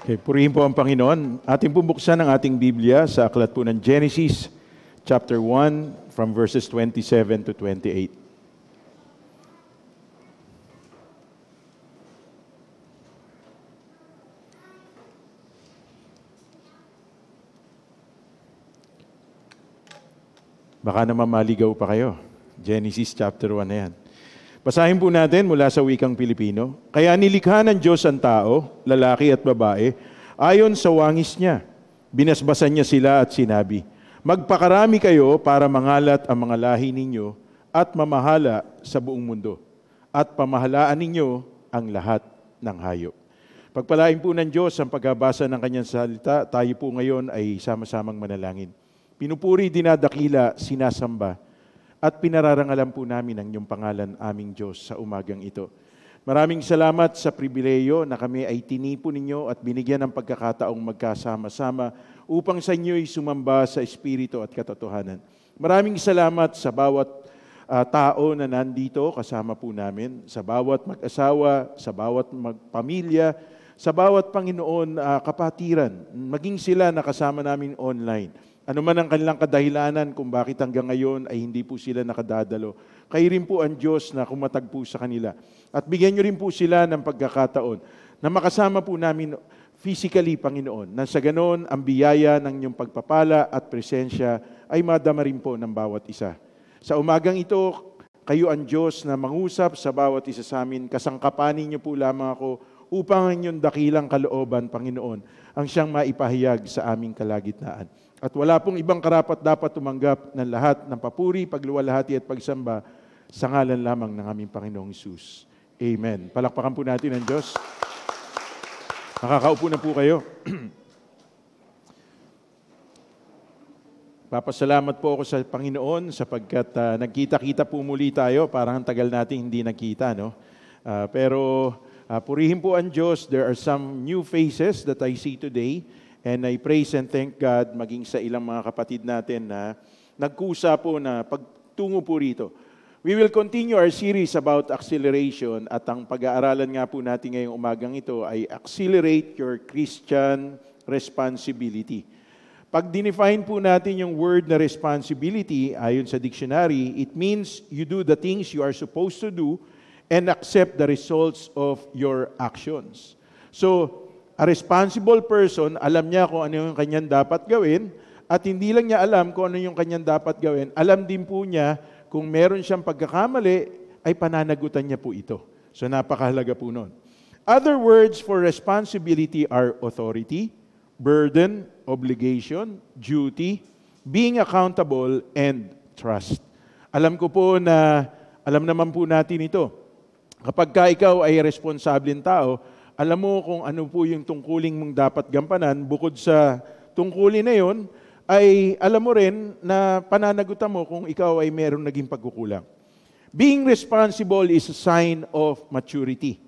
Okay, purihin po ang Panginoon. Ating bubuksan ang ating Biblia sa aklat po ng Genesis, chapter 1, from verses 27 to 28. Baka naman maligaw pa kayo. Genesis chapter 1 na yan. Basahin po natin mula sa wikang Pilipino. Kaya nilikha ng Diyos ang tao, lalaki at babae, ayon sa wangis niya. Binasbasan niya sila at sinabi, magpakarami kayo para mangalat ang mga lahi ninyo at mamahala sa buong mundo. At pamahalaan ninyo ang lahat ng hayop. Pagpalain po ng Diyos ang pagbabasa ng kanyang salita, tayo po ngayon ay sama-samang manalangin. Pinupuri, dinadakila, sinasamba, at pinararangalan po namin ang inyong pangalan, aming Diyos, sa umagang ito. Maraming salamat sa pribileyo na kami ay tinipon ninyo at binigyan ng pagkakataong magkasama-sama upang sa inyo'y sumamba sa Espiritu at katotohanan. Maraming salamat sa bawat tao na nandito kasama po namin, sa bawat mag-asawa, sa bawat pamilya, sa bawat Panginoon kapatiran, maging sila nakasama namin online. Ano man ang kanilang kadahilanan kung bakit hanggang ngayon ay hindi po sila nakadadalo. Kayo rin po ang Diyos na kumatag po sa kanila. At bigyan nyo rin po sila ng pagkakataon na makasama po namin physically, Panginoon, na sa ganon ang biyaya ng inyong pagpapala at presensya ay madama rin po ng bawat isa. Sa umagang ito, kayo ang Diyos na mangusap sa bawat isa sa amin. Kasangkapanin niyo po lamang ako upang ang inyong dakilang kalooban, Panginoon, ang siyang maipahayag sa aming kalagitnaan. At wala pong ibang karapat dapat tumanggap ng lahat ng papuri, pagluwalhati at pagsamba sa ngalan lamang ng aming Panginoong Hesus. Amen. Palakpakan po natin ang Diyos. Makakaupo na po kayo. Papasalamat po ako sa Panginoon sapagkat nagkita-kita po muli tayo. Parang tagal natin hindi nagkita, no? Pero purihin po ang Diyos. There are some new faces that I see today. And I praise and thank God maging sa ilang mga kapatid natin na nagkusa po na pagtungo po rito. We will continue our series about acceleration at ang pag-aaralan nga po natin ngayong umagang ito ay accelerate your Christian responsibility. Pag dinefine po natin yung word na responsibility ayon sa dictionary, it means you do the things you are supposed to do and accept the results of your actions. So, a responsible person, alam niya kung ano yung kanyang dapat gawin at hindi lang niya alam kung ano yung kanyang dapat gawin, alam din po niya kung meron siyang pagkakamali, ay pananagutan niya po ito. So napakahalaga po nun. Other words for responsibility are authority, burden, obligation, duty, being accountable, and trust. Alam ko po na, alam naman po natin ito. Kapag ka ikaw ay responsableng tao, alam mo kung ano po yung tungkuling mong dapat gampanan, bukod sa tungkulin na yon, ay alam mo rin na pananagutan mo kung ikaw ay meron naging pagkukulang. Being responsible is a sign of maturity.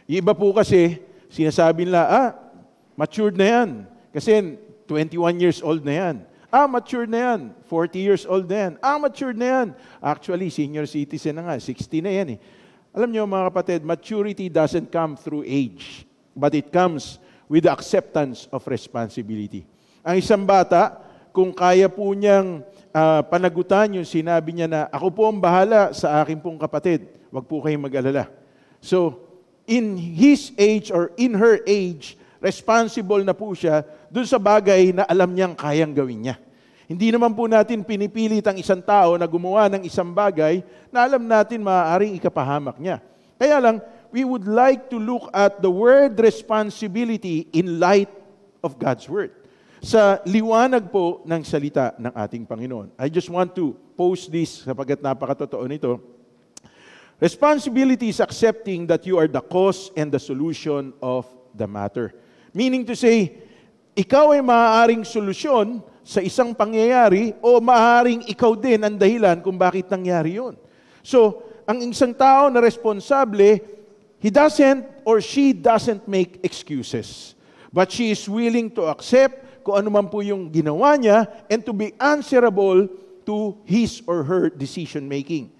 Yung iba po kasi, sinasabi nila, matured na yan. Kasi 21 years old na yan. Matured na yan. 40 years old na yan. Matured na yan. Actually, senior citizen na nga. 60 na yan eh. Alam niyo mga kapatid, maturity doesn't come through age, but it comes with the acceptance of responsibility. Ang isang bata, kung kaya po niyang panagutan yung sinabi niya na, ako po ang bahala sa akin pong kapatid, wag po kayong mag-alala. So, in his age or in her age, responsible na po siya dun sa bagay na alam niyang kayang gawin niya. Hindi naman po natin pinipilit ang isang tao na gumawa ng isang bagay na alam natin maaaring ikapahamak niya. Kaya lang, we would like to look at the word responsibility in light of God's Word. Sa liwanag po ng salita ng ating Panginoon. I just want to post this sapagkat napakatotoo nito. Responsibility is accepting that you are the cause and the solution of the matter. Meaning to say, ikaw ay maaaring solusyon sa isang pangyayari o maaaring ikaw din ang dahilan kung bakit nangyari yun. So, ang isang tao na responsable, he doesn't or she doesn't make excuses. But she is willing to accept kung ano man po yung ginawa niya and to be answerable to his or her decision making.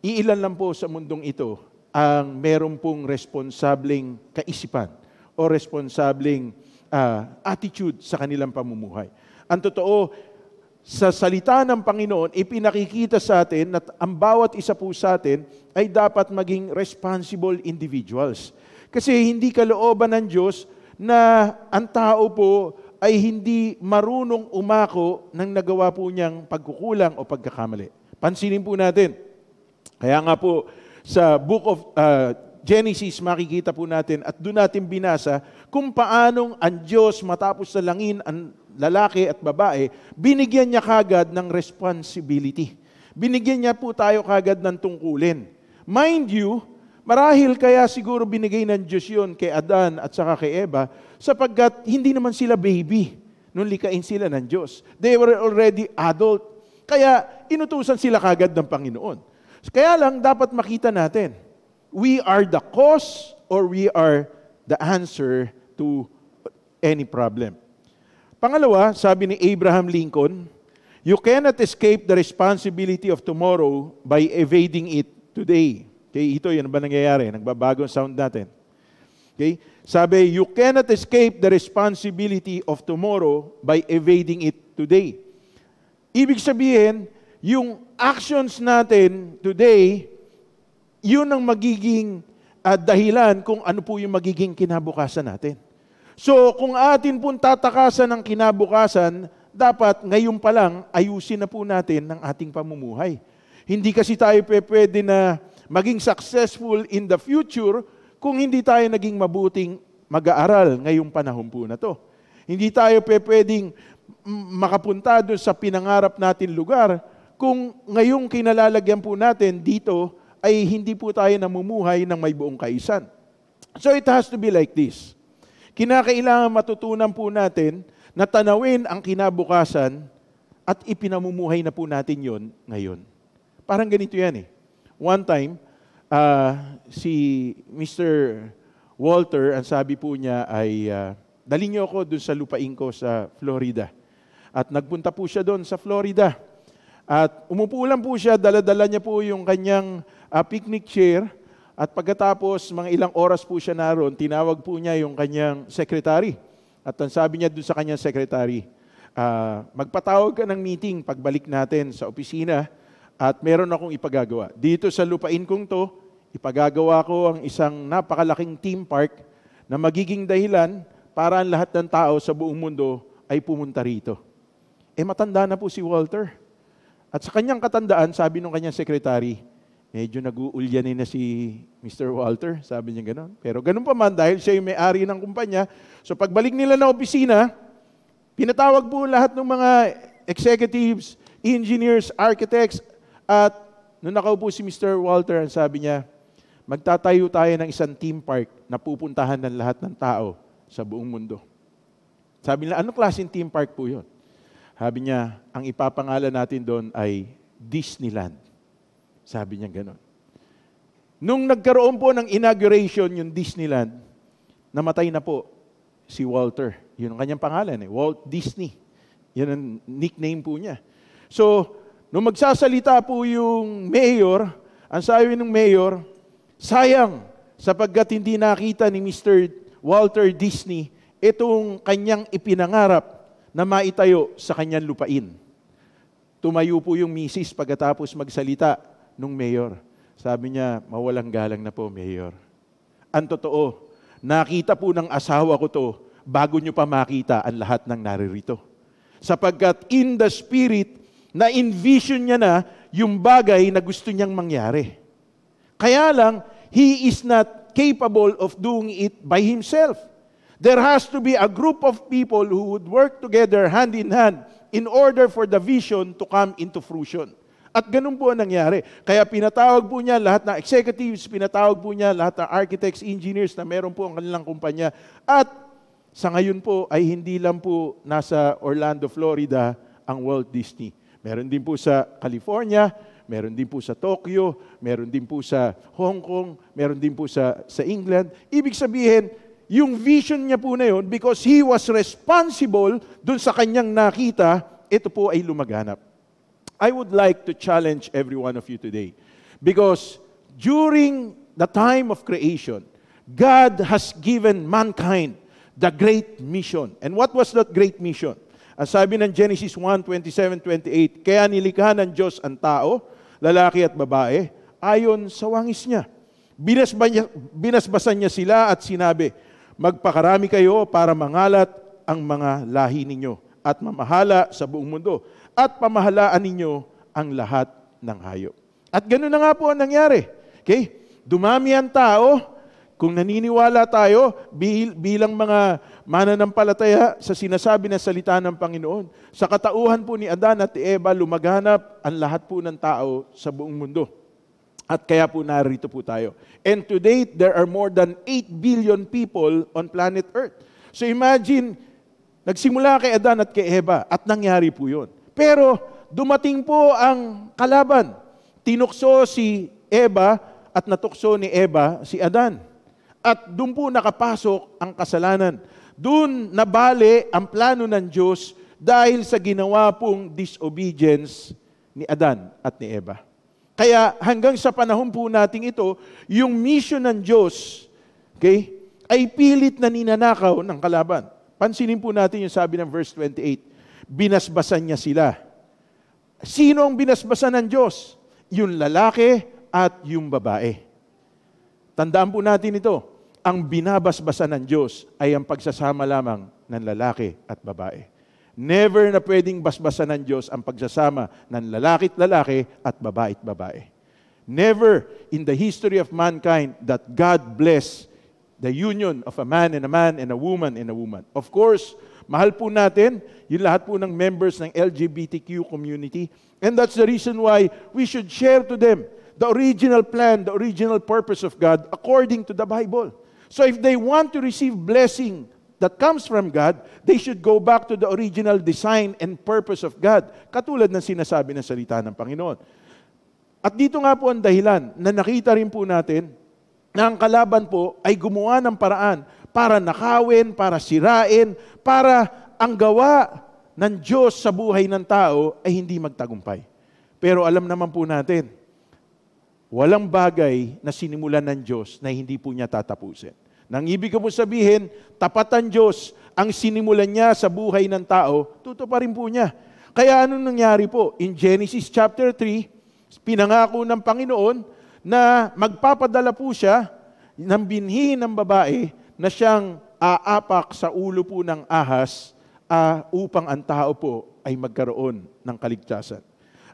iilan lang po sa mundong ito ang meron pong responsableng kaisipan o responsableng attitude sa kanilang pamumuhay. Ang totoo, sa salita ng Panginoon, ipinakikita sa atin na ang bawat isa po sa atin ay dapat maging responsible individuals. Kasi hindi kalooban ng Diyos na ang tao po ay hindi marunong umako ng nagawa po niyang pagkukulang o pagkakamali. Pansinin po natin. Kaya nga po, sa book of Genesis, makikita po natin at doon natin binasa kung paanong ang Diyos matapos salangin ang lalaki at babae, binigyan niya kagad ng responsibility. Binigyan niya po tayo kagad ng tungkulin. Mind you, marahil kaya siguro binigay ng Diyos yun kay Adan at saka kay Eva, sapagkat hindi naman sila baby nung likain sila ng Diyos. They were already adult. Kaya inutusan sila kagad ng Panginoon. Kaya lang dapat makita natin, we are the cause or we are the answer to any problem. Pangalawa, sabi ni Abraham Lincoln, you cannot escape the responsibility of tomorrow by evading it today. Okay, ito yun ba nangyayari? Nagbabagong sound natin. Okay? Sabi, you cannot escape the responsibility of tomorrow by evading it today. Ibig sabihin, yung actions natin today, yun ang magiging dahilan kung ano po yung magiging kinabukasan natin. So, kung atin pong tatakasan ng kinabukasan, dapat ngayon pa lang ayusin na po natin ang ating pamumuhay. Hindi kasi tayo pwede na maging successful in the future kung hindi tayo naging mabuting mag-aaral ngayong panahon po na to. Hindi tayo pwedeng makapunta doon sa pinangarap natin lugar kung ngayong kinalalagyan po natin dito ay hindi po tayo namumuhay ng may buong kaisan. So it has to be like this. Kinakailangan matutunan po natin na tanawin ang kinabukasan at ipinamumuhay na po natin yon ngayon. Parang ganito yan eh. One time, si Mr. Walter, ang sabi po niya ay, dali niyo ako doon sa lupain ko sa Florida. At nagpunta po siya doon sa Florida. At umupo lang po siya, dala-dala niya po yung kanyang picnic chair. At pagkatapos, mga ilang oras po siya naroon, tinawag po niya yung kanyang secretary. At ang sabi niya doon sa kanyang secretary, magpatawag ka ng meeting pagbalik natin sa opisina at meron akong ipagagawa. Dito sa lupain kong to, ipagagawa ko ang isang napakalaking theme park na magiging dahilan para ang lahat ng tao sa buong mundo ay pumunta rito. Matanda na po si Walter. At sa kanyang katandaan, sabi ng kanyang secretary, medyo nag-uulyanin na si Mr. Walter, sabi niya gano'n. Pero ganun pa man, dahil siya yung may-ari ng kumpanya, so pagbalik nila ng opisina, pinatawag po lahat ng mga executives, engineers, architects, at nung nakaupo si Mr. Walter, sabi niya, magtatayo tayo ng isang theme park na pupuntahan ng lahat ng tao sa buong mundo. Sabi nila, anong klaseng theme park po yun? Sabi niya, ang ipapangalan natin doon ay Disneyland. Sabi niya gano'n. Nung nagkaroon po ng inauguration yung Disneyland, namatay na po si Walter. Yun ang kanyang pangalan Walt Disney. Yun ang nickname po niya. So, nung magsasalita po yung mayor, ang sabi ng mayor, sayang sapagkat hindi nakita ni Mr. Walter Disney itong kanyang ipinangarap na maitayo sa kanyang lupain. Tumayo po yung misis pagkatapos magsalita nung mayor. Sabi niya, mawalang galang na po, mayor. Ang totoo, nakita po ng asawa ko to bago nyo pa makita ang lahat ng naririto. Sapagkat in the spirit, na-envision niya na yung bagay na gusto niyang mangyari. Kaya lang, he is not capable of doing it by himself. There has to be a group of people who would work together hand in hand in order for the vision to come into fruition. At ganun po ang nangyari. Kaya pinatawag po niya lahat ng executives, pinatawag po niya lahat ng architects, engineers na meron po ang kanilang kumpanya. At sa ngayon po ay hindi lang po nasa Orlando, Florida ang Walt Disney. Meron din po sa California, meron din po sa Tokyo, meron din po sa Hong Kong, meron din po sa England. Ibig sabihin, yung vision niya po na yun, because he was responsible dun sa kanyang nakita, ito po ay lumaganap. I would like to challenge every one of you today. Because during the time of creation, God has given mankind the great mission. And what was that great mission? Ang sabi ng Genesis 1:27-28, kaya nilikha ng Diyos ang tao, lalaki at babae, ayon sa wangis niya. Binasbasan niya sila at sinabi, magpakarami kayo para mangalat ang mga lahi ninyo at mamahala sa buong mundo at pamahalaan ninyo ang lahat ng hayop. At ganoon na nga po ang nangyari. Okay? Dumami ang tao. Kung naniniwala tayo bilang mga mananampalataya sa sinasabi na salita ng Panginoon, sa katauhan po ni Adan at Eva, lumaganap ang lahat po ng tao sa buong mundo. At kaya po narito po tayo. And to date, there are more than 8 billion people on planet Earth. So imagine, nagsimula kay Adan at kay Eva at nangyari po yun. Pero dumating po ang kalaban. Tinukso si Eva at natukso ni Eva si Adan. At doon po nakapasok ang kasalanan. Doon nabali ang plano ng Diyos dahil sa ginawa pong disobedience ni Adan at ni Eva. Kaya hanggang sa panahon po nating ito, yung mission ng Diyos, okay, ay pilit na ninanakaw ng kalaban. Pansinin po natin yung sabi ng verse 28, binasbasan niya sila. Sino ang binasbasan ng Diyos? Yung lalaki at yung babae. Tandaan po natin ito. Ang binabasbasan ng Diyos ay ang pagsasama lamang ng lalaki at babae. Never na pwedeng basbasan ng Diyos ang pagsasama ng lalaki at babae. Never in the history of mankind that God bless the union of a man and a woman and a woman. Of course, mahal po natin yung lahat po ng members ng LGBTQ community, and that's the reason why we should share to them the original plan, the original purpose of God according to the Bible. So if they want to receive blessing that comes from God, they should go back to the original design and purpose of God, katulad ng sinasabi ng salita ng Panginoon. At dito nga po ang dahilan na nakita rin po natin na ang kalaban po ay gumawa ng paraan para nakawin, para sirain, para ang gawa ng Diyos sa buhay ng tao ay hindi magtagumpay. Pero alam naman po natin, walang bagay na sinimulan ng Diyos na hindi po niya tatapusin. Nang ibig ko po sabihin, tapat ang Diyos, ang sinimulan niya sa buhay ng tao, tutuparin po niya. Kaya anong nangyari po? In Genesis chapter 3, pinangako ng Panginoon na magpapadala po siya ng binhi ng babae na siyang aapak sa ulo po ng ahas upang ang tao po ay magkaroon ng kaligtasan.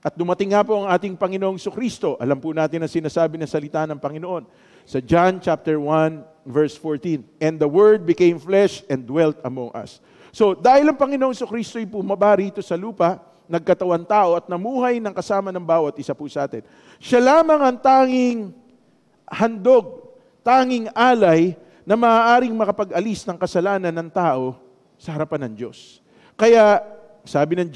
At dumating nga po ang ating Panginoong Jesucristo. Alam po natin ang sinasabi ng salita ng Panginoon. Sa John chapter 1, verse 14, and the Word became flesh and dwelt among us. So, dahil ang Panginoong Jesucristo ay pumaba rito sa lupa, nagkatawan tao at namuhay ng kasama ng bawat isa po sa atin. Siya lamang ang tanging handog, tanging alay na maaaring makapag-alis ng kasalanan ng tao sa harapan ng Diyos. Kaya, sabi ng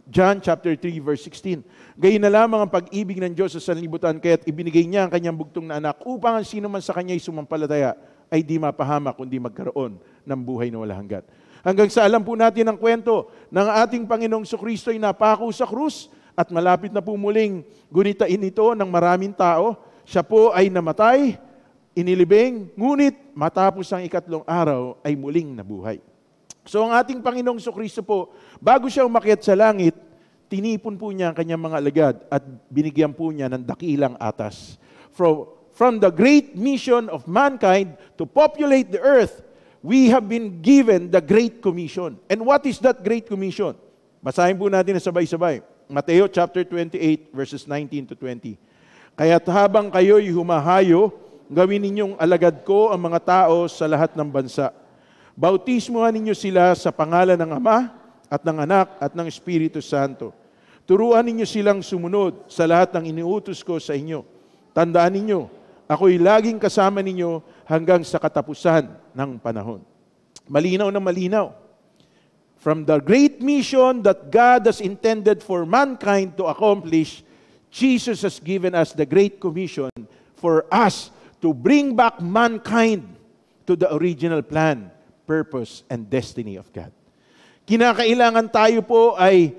John chapter 3 verse 16, gayon na lamang ang pag-ibig ng Diyos sa sanlibutan, kaya't ibinigay niya ang kanyang bugtong na anak upang ang sino man sa kanya'y sumampalataya ay di mapahamak kundi magkaroon ng buhay na walang hanggan. Hanggang sa alam po natin ang kwento ng ating Panginoong Jesucristo ay napako sa krus at malapit na po muling gunitain ito ng maraming tao. Siya po ay namatay, inilibing, ngunit matapos ang 3 araw ay muling nabuhay. So ang ating Panginoong Jesucristo po, bago siya umakyat sa langit, tinipon po niya ang kanyang mga alagad at binigyan po niya ng dakilang atas. From the great mission of mankind to populate the earth, we have been given the Great Commission. And what is that Great Commission? Basahin po natin na sabay-sabay. Mateo chapter 28 verses 19 to 20. Kaya't habang kayo'y humahayo, gawin ninyong alagad ko ang mga tao sa lahat ng bansa. Bautismuhan ninyo sila sa pangalan ng Ama at ng Anak at ng Espiritu Santo. Turuan ninyo silang sumunod sa lahat ng iniutos ko sa inyo. Tandaan ninyo, ako'y laging kasama ninyo hanggang sa katapusan ng panahon. Malinaw na malinaw. From the great mission that God has intended for mankind to accomplish, Jesus has given us the Great Commission for us to bring back mankind to the original plan, purpose, and destiny of God. Kinakailangan tayo po ay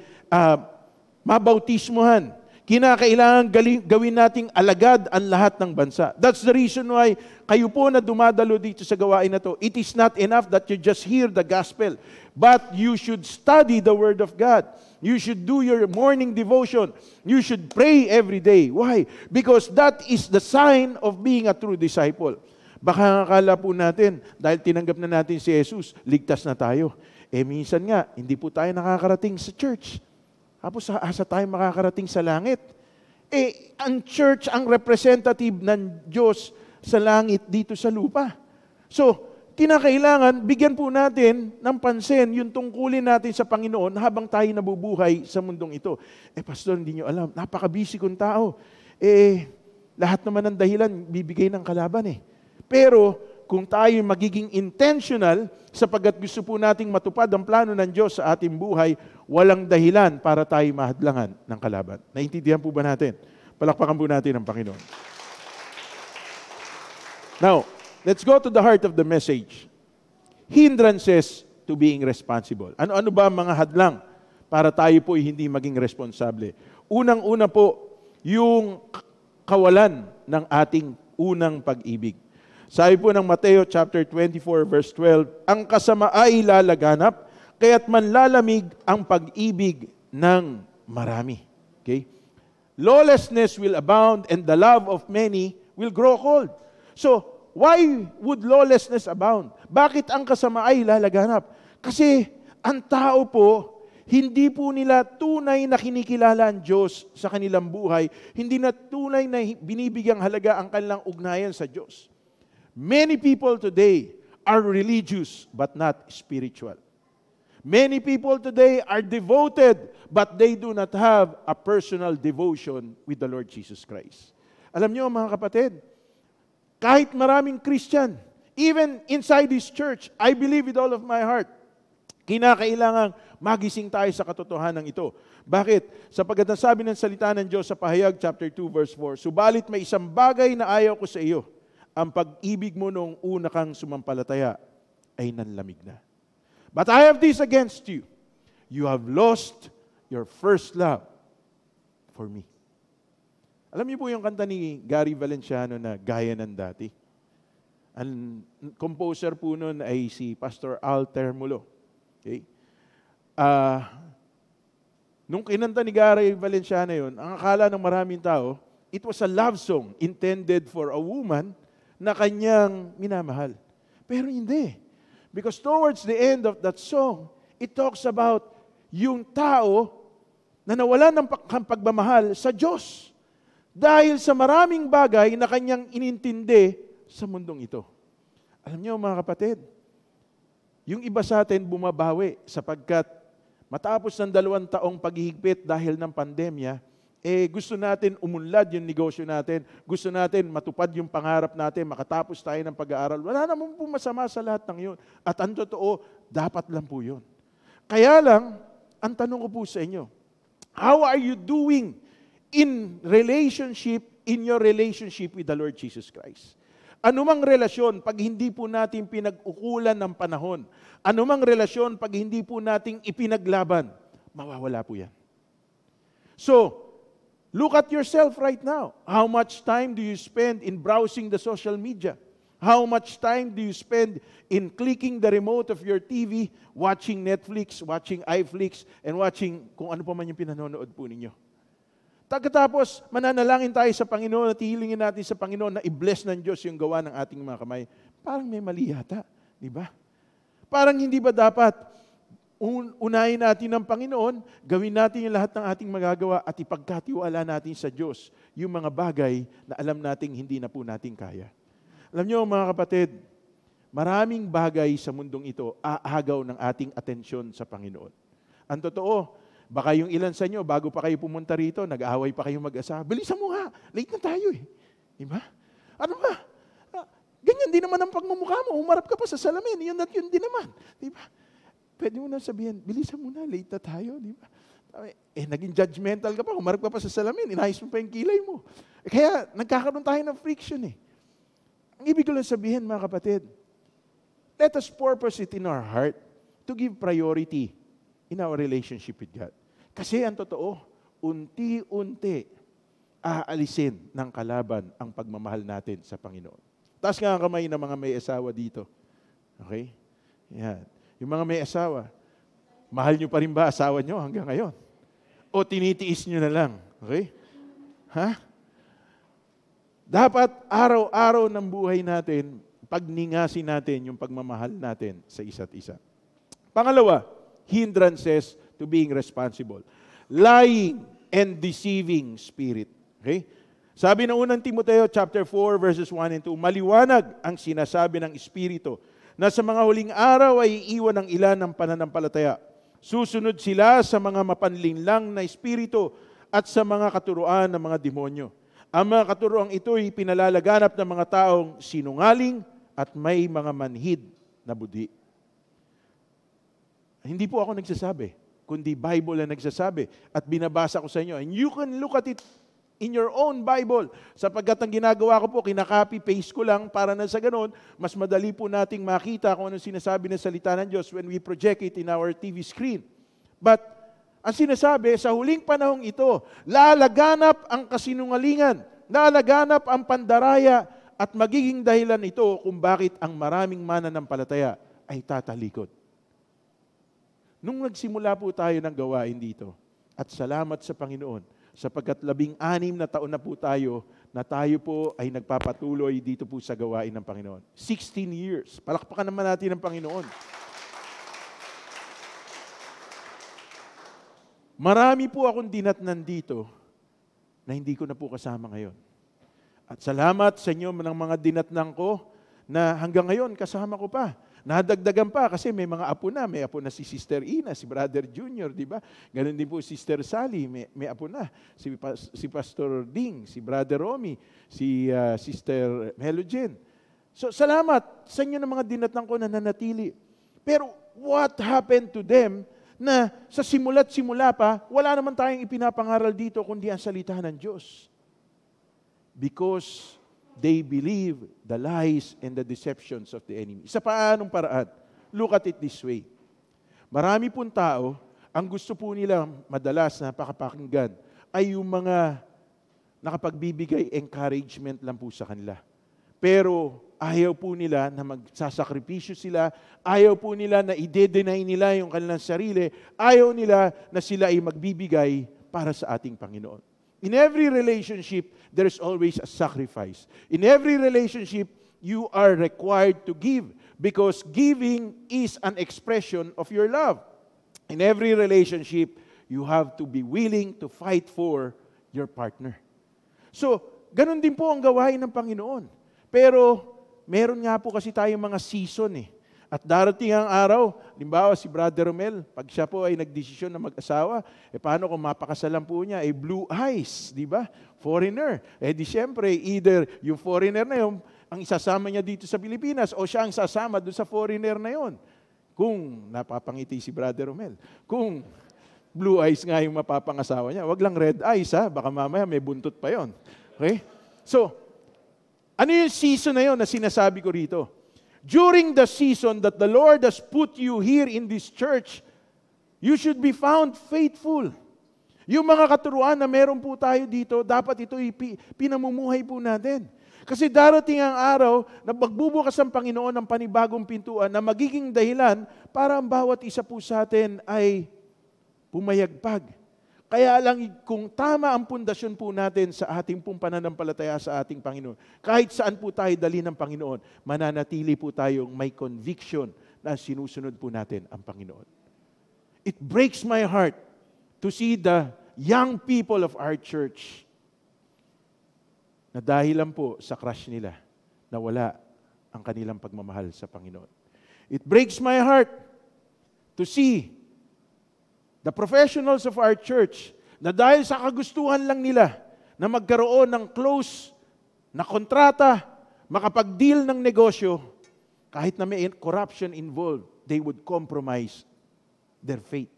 mabautismuhan. Kinakailangan gawin nating alagad ang lahat ng bansa. That's the reason why kayo po na dumadalo dito sa gawain na to, it is not enough that you just hear the gospel, but you should study the Word of God. You should do your morning devotion. You should pray every day. Why? Because that is the sign of being a true disciple. Baka akala po natin, dahil tinanggap na natin si Jesus, ligtas na tayo. Minsan nga, hindi po tayo nakakarating sa church. Tapos asa tayo makakarating sa langit. Ang church ang representative ng Diyos sa langit dito sa lupa. So, kinakailangan, bigyan po natin ng pansin yung tungkulin natin sa Panginoon habang tayo nabubuhay sa mundong ito. Pastor, hindi nyo alam, napaka-busy kong tao. Lahat naman ng dahilan, bibigay ng kalaban . Pero, kung tayo magiging intentional, sapagkat gusto po nating matupad ang plano ng Diyos sa ating buhay, walang dahilan para tayo mahadlangan ng kalaban. Naintindihan po ba natin? Palakpakan po natin ang Panginoon. Now, let's go to the heart of the message. Hindrances to being responsible. Ano ba ang mga hadlang para tayo po hindi maging responsable? Unang-una po, yung kawalan ng ating unang pag-ibig. Sabi po ng Mateo chapter 24 verse 12, ang kasama ay lalaganap, kaya't manlalamig ang pag-ibig ng marami. Okay? Lawlessness will abound and the love of many will grow cold. So, why would lawlessness abound? Bakit ang kasama ay lalaganap? Kasi ang tao po, hindi po nila tunay na kinikilala ang Diyos sa kanilang buhay, hindi na tunay na binibigyang halaga ang kanilang ugnayan sa Diyos. Many people today are religious but not spiritual. Many people today are devoted but they do not have a personal devotion with the Lord Jesus Christ. Alam niyo mga kapatid, kahit maraming Christian, even inside this church, I believe with all of my heart, kinakailangang magising tayo sa katotohanan ito. Bakit? Sapagkat ang sabi ng salita ng Diyos sa Pahayag chapter 2 verse 4, subalit may isang bagay na ayaw ko sa iyo, ang pag-ibig mo noong una kang sumampalataya ay nanlamig na. But I have this against you. You have lost your first love for me. Alam niyo po yung kanta ni Gary Valenciano na Gaya ng Dati? Ang composer po nun ay si Pastor Al Termulo. Okay? Nung kinanta ni Gary Valenciano yun, ang akala ng maraming tao, it was a love song intended for a woman na kanyang minamahal. Pero hindi. Because towards the end of that song, it talks about yung tao na nawalan ng pagmamahal sa Diyos dahil sa maraming bagay na kanyang inintindi sa mundong ito. Alam niyo mga kapatid, yung iba sa atin bumabawi sapagkat matapos ng 2 taong paghihigpit dahil ng pandemya, gusto natin umunlad yung negosyo natin. Gusto natin matupad yung pangarap natin, makatapos tayo ng pag-aaral. Wala naman po masama sa lahat ng yun. At ang totoo, dapat lang po yun. Kaya lang, ang tanong ko po sa inyo, how are you doing in your relationship with the Lord Jesus Christ? Anumang relasyon, pag hindi po natin pinag-ukulan ng panahon, anumang relasyon, pag hindi po natin ipinaglaban, mawawala po yan. So, look at yourself right now. How much time do you spend in browsing the social media? How much time do you spend in clicking the remote of your TV, watching Netflix, watching iFlix, and watching kung ano pa man yung pinanonood po ninyo? Pagkatapos, mananalangin tayo sa Panginoon at hihilingin natin sa Panginoon na i-bless ng Diyos yung gawa ng ating mga kamay. Parang may mali yata, di ba? Parang hindi ba dapat unahin natin ang Panginoon, gawin natin yung lahat ng ating magagawa at ipagkatiwala natin sa Diyos yung mga bagay na alam nating hindi na po natin kaya. Alam niyo mga kapatid, maraming bagay sa mundong ito aagaw ng ating atensyon sa Panginoon. Ang totoo, baka yung ilan sa inyo, bago pa kayo pumunta rito, nag-aaway pa kayo mag-asawa. Bilisan mo nga, late na tayo eh. Diba? Ano ba? Ganyan din naman ang pagmumukha mo, humarap ka pa sa salamin, yun at yun din naman. Diba? Pwede mo na sabihin, bilisan mo na, late na tayo, di ba? Naging judgmental ka pa, humarap ka pa sa salamin, inayos mo pa yung kilay mo. Kaya, nagkakaroon tayo ng friction eh. Ang ibig ko lang sabihin, mga kapatid, let us purpose it in our heart to give priority in our relationship with God. Kasi ang totoo, unti-unti, aalisin ng kalaban ang pagmamahal natin sa Panginoon. Taas nga ang kamay ng mga may asawa dito. Okay? Yan. Yung mga may asawa, mahal nyo pa rin ba asawa nyo hanggang ngayon? O tinitiis nyo na lang? Okay? Ha? Dapat araw-araw ng buhay natin, pagningasin natin yung pagmamahal natin sa isa't isa. Pangalawa, hindrances to being responsible. Lying and deceiving spirit. Okay? Sabi ng unang Timoteo chapter 4 verses 1 and 2, maliwanag ang sinasabi ng Espiritu na sa mga huling araw ay iiwan ng ilan ng pananampalataya. Susunod sila sa mga mapanlinlang na espiritu at sa mga katuruan ng mga demonyo. Ang mga katuruang ito ay pinalalaganap ng mga taong sinungaling at may mga manhid na budi. Hindi po ako nagsasabi, kundi Bible ang nagsasabi at binabasa ko sa inyo. And you can look at it in your own Bible. Sapagkat ang ginagawa ko po, kinakopy, paste ko lang para na sa ganun, mas madali po nating makita kung anong sinasabi ng salita ng Diyos when we project it in our TV screen. But, ang sinasabi, sa huling panahong ito, lalaganap ang kasinungalingan, lalaganap ang pandaraya, at magiging dahilan ito kung bakit ang maraming mananampalataya ay tatalikod. Nung nagsimula po tayo ng gawain dito, at salamat sa Panginoon, sapagkat 16 na taon na po tayo po ay nagpapatuloy dito po sa gawain ng Panginoon. 16 years. Palakpakan naman natin ang Panginoon. Marami po akong dinatnan dito na hindi ko na po kasama ngayon. At salamat sa inyo ng mga dinatnan ko na hanggang ngayon kasama ko pa. Nadagdagan pa kasi may mga apo na. May apo na si Sister Ina, si Brother Junior, di ba? Ganon din po Sister Sally, may apo na. Si Pastor Ding, si Brother Romy, si Sister Melogen. So salamat sa inyo ng mga dinatnan ko na nanatili. Pero what happened to them na sa simula't simula pa, wala naman tayong ipinapangaral dito kundi ang salita ng Diyos. Because they believe the lies and the deceptions of the enemy. Sa paanong paraan? Look at it this way. Marami pong tao, ang gusto po nila madalas na pakapakinggan ay yung mga nakapagbibigay encouragement lang po sa kanila. Pero ayaw po nila na magsasakripisyo sila, ayaw po nila na ide-deny nila yung kanilang sarili, ayaw nila na sila ay magbibigay para sa ating Panginoon. In every relationship, there's always a sacrifice. In every relationship, you are required to give because giving is an expression of your love. In every relationship, you have to be willing to fight for your partner. So, ganun din po ang gawain ng Panginoon. Pero, meron nga po kasi tayong mga season eh. At darating ang araw, limbawa si Brother Romel, pag siya po ay nagdesisyon na mag-asawa, paano kung mapakasalan po niya, blue eyes, di ba? Foreigner. Di siyempre, either yung foreigner na yun, ang isasama niya dito sa Pilipinas, o siya ang sasama doon sa foreigner na yun. Kung napapangiti si Brother Romel. Kung blue eyes nga yung mapapangasawa niya, wag lang red eyes ha, baka mamaya may buntot pa yon. Okay? So, ano yung season na yun na sinasabi ko rito? During the season that the Lord has put you here in this church, you should be found faithful. Yung mga katuruan na meron po tayo dito, dapat ito pinamumuhay po natin. Kasi darating ang araw na magbubukas ang Panginoon ng panibagong pintuan na magiging dahilan para ang bawat isa po sa atin ay pumayagpag. Kaya lang kung tama ang pundasyon po natin sa ating pong pananampalataya sa ating Panginoon, kahit saan po tayo dali ng Panginoon, mananatili po tayong may conviction na sinusunod po natin ang Panginoon. It breaks my heart to see the young people of our church na dahil lang po sa crush nila, nawala ang kanilang pagmamahal sa Panginoon. It breaks my heart to see the professionals of our church na dahil sa kagustuhan lang nila na magkaroon ng close na kontrata, makapag-deal ng negosyo, kahit na may corruption involved, they would compromise their faith.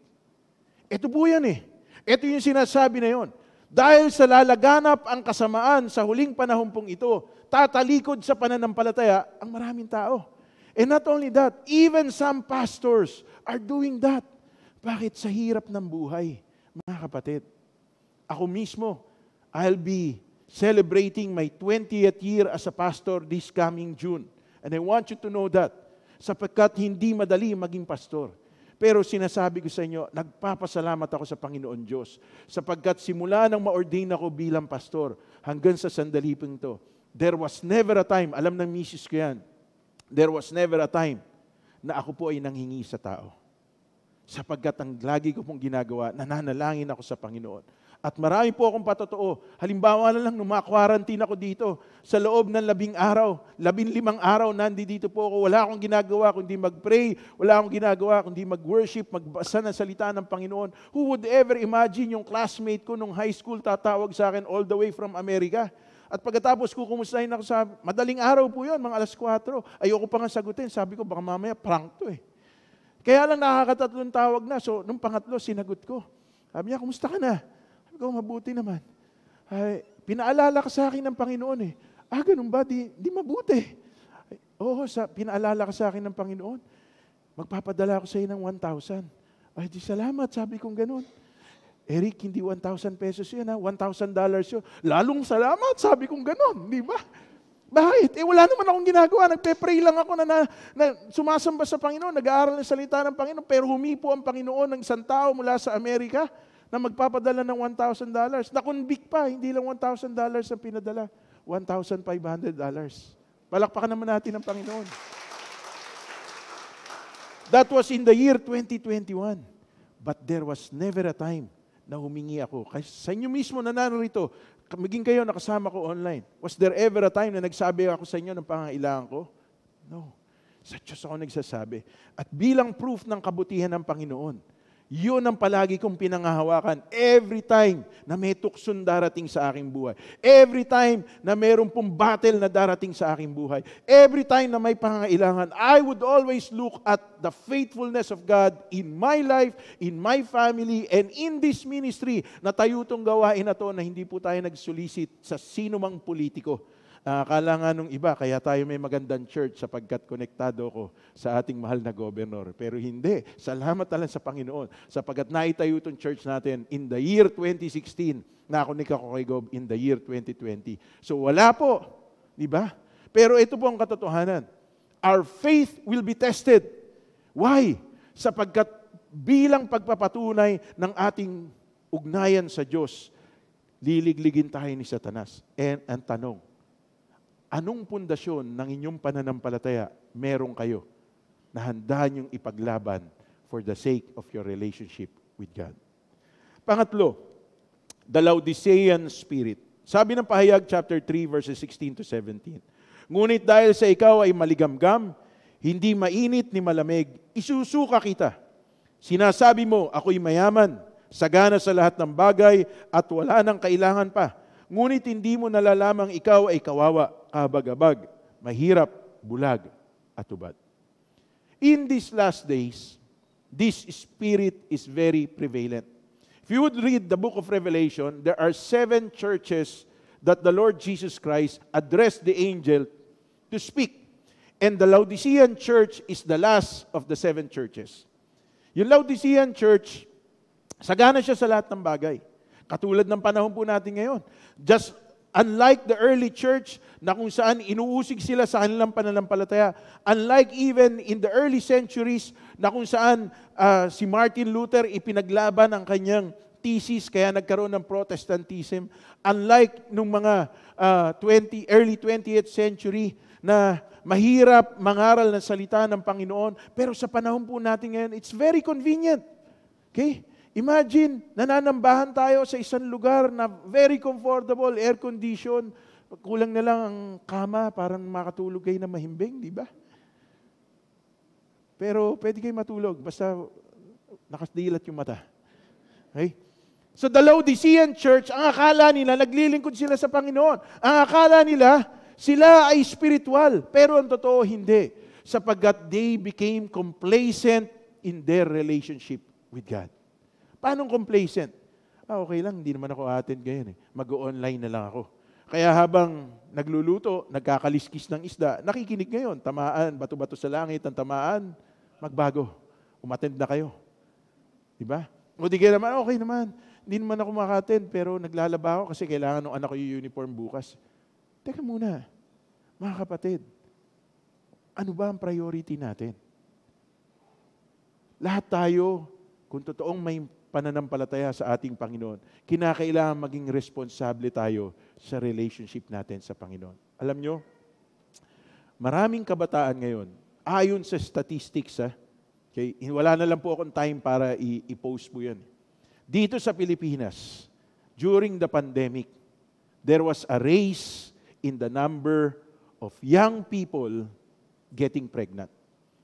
Ito po yan eh. Ito yung sinasabi na yon. Dahil sa lalaganap ang kasamaan sa huling panahon pong ito, tatalikod sa pananampalataya ang maraming tao. And not only that, even some pastors are doing that. Bakit? Sa hirap ng buhay, mga kapatid. Ako mismo, I'll be celebrating my 20th year as a pastor this coming June. And I want you to know that, sapagkat hindi madali maging pastor. Pero sinasabi ko sa inyo, nagpapasalamat ako sa Panginoon Diyos, sapagkat simula nang ma-ordain ako bilang pastor, hanggang sa sandali pong to, there was never a time, alam ng misis ko yan, there was never a time na ako po ay nanghingi sa tao. Sapagkat ang lagi ko pong ginagawa, nananalangin ako sa Panginoon. At marami po akong patotoo. Halimbawa na lang, nung ma-quarantine ako dito, sa loob ng 10 araw, 15 araw, nandito po ako. Wala akong ginagawa kundi mag-pray, wala akong ginagawa kundi mag-worship, magbasa ng salita ng Panginoon. Who would ever imagine yung classmate ko nung high school tatawag sa akin all the way from America? At pagkatapos ko kumustahin ako sa madaling araw po yun, mga 4:00. Ayoko pa nga sagutin. Sabi ko, baka mamaya prank to eh. Kaya lang nakakatatlong tawag na. So, nung pangatlo, sinagot ko. Sabi niya, kumusta ka na? Sabi ko, mabuti naman. Ay, pinaalala ka sa akin ng Panginoon eh. Ganun ba? Di mabuti. Ay, oo, pinaalala ka sa akin ng Panginoon. Magpapadala ako sa iyo ng 1,000. Ay, di salamat. Sabi kong ganun. Eric, hindi 1,000 pesos yun ha. $1,000 yun. Lalong salamat. Sabi kong ganun. Di ba? Bakit? Wala naman akong ginagawa. Nagpe-pray lang ako na sumasamba sa Panginoon, nag-aaral ng salita ng Panginoon, pero humipo ang Panginoon ng isang tao mula sa Amerika na magpapadala ng $1,000. Na-convict pa, hindi lang $1,000 ang pinadala. $1,500. Palakpakan naman natin ang Panginoon. That was in the year 2021. But there was never a time na humingi ako. Kasi sa inyo mismo na narito, maging kayo nakasama ko online. Was there ever a time na nagsabi ako sa inyo ng pangangailangan ko? No. Sa Diyos ako nagsasabi. At bilang proof ng kabutihan ng Panginoon, yun ang palagi kong pinangahawakan every time na may tukson darating sa aking buhay. Every time na mayroon pong battle na darating sa aking buhay. Every time na may pangangailangan, I would always look at the faithfulness of God in my life, in my family, and in this ministry na tayo itong gawain na to na hindi po tayo nagsulisit sa sino mang politiko. Akala nga nung iba, kaya tayo may magandang church sapagkat konektado ko sa ating mahal na gobernador. Pero hindi. Salamat talaga sa Panginoon sapagkat naitayo itong church natin in the year 2016. Nakunik ako kay Gob in the year 2020. So wala po. Di ba? Pero ito po ang katotohanan. Our faith will be tested. Why? Sapagkat bilang pagpapatunay ng ating ugnayan sa Diyos, liligligin tayo ni Satanas. And ang tanong, anong pundasyon ng inyong pananampalataya meron kayo na handa niyong ipaglaban for the sake of your relationship with God? Pangatlo, the Laodicean spirit. Sabi ng Pahayag chapter 3 verses 16 to 17. Ngunit dahil sa ikaw ay maligamgam, hindi mainit ni malamig, isusuka kita. Sinasabi mo, ako'y mayaman, sagana sa lahat ng bagay at wala nang kailangan pa. Ngunit hindi mo nalalamang ikaw ay kawawa, kabag-abag, mahirap, bulag, at ubad. In these last days, this spirit is very prevalent. If you would read the book of Revelation, there are 7 churches that the Lord Jesus Christ addressed the angel to speak. And the Laodicean church is the last of the 7 churches. Yung Laodicean church, sagana siya sa lahat ng bagay. Katulad ng panahon po natin ngayon. Just unlike the early church na kung saan inuusig sila sa kanilang pananampalataya, unlike even in the early centuries na kung saan si Martin Luther ipinaglaban ang kanyang thesis kaya nagkaroon ng Protestantism, unlike nung mga early 20th century na mahirap mangaral ng salita ng Panginoon, pero sa panahon po natin ngayon, it's very convenient. Okay? Imagine, nananambahan tayo sa isang lugar na very comfortable, air condition, kulang na lang ang kama, parang makatulog kayo na mahimbing, di ba? Pero pwede kayo matulog, basta nakadilat yung mata. Okay? So the Laodicean church, ang akala nila, naglilingkod sila sa Panginoon. Ang akala nila, sila ay spiritual, pero ang totoo hindi. Sapagkat they became complacent in their relationship with God. Paano complacent? Okay lang, hindi naman ako attend ngayon. Mag-online na lang ako. Kaya habang nagluluto, nagkakaliskis ng isda, nakikinig ngayon, tamaan, bato-bato sa langit, ang tamaan, magbago. Umattend na kayo. Diba? O di kaya naman, okay naman. hindi naman ako maka-attend, pero naglalaba ako kasi kailangan ng anak ko yung uniform bukas. Teka muna, mga kapatid, ano ba ang priority natin? Lahat tayo, kung totoong may pananampalataya sa ating Panginoon, kinakailangan maging responsable tayo sa relationship natin sa Panginoon. Alam nyo, maraming kabataan ngayon, ayon sa statistics, okay, wala na lang po akong time para i-post po yan. Dito sa Pilipinas, during the pandemic, there was a raise in the number of young people getting pregnant.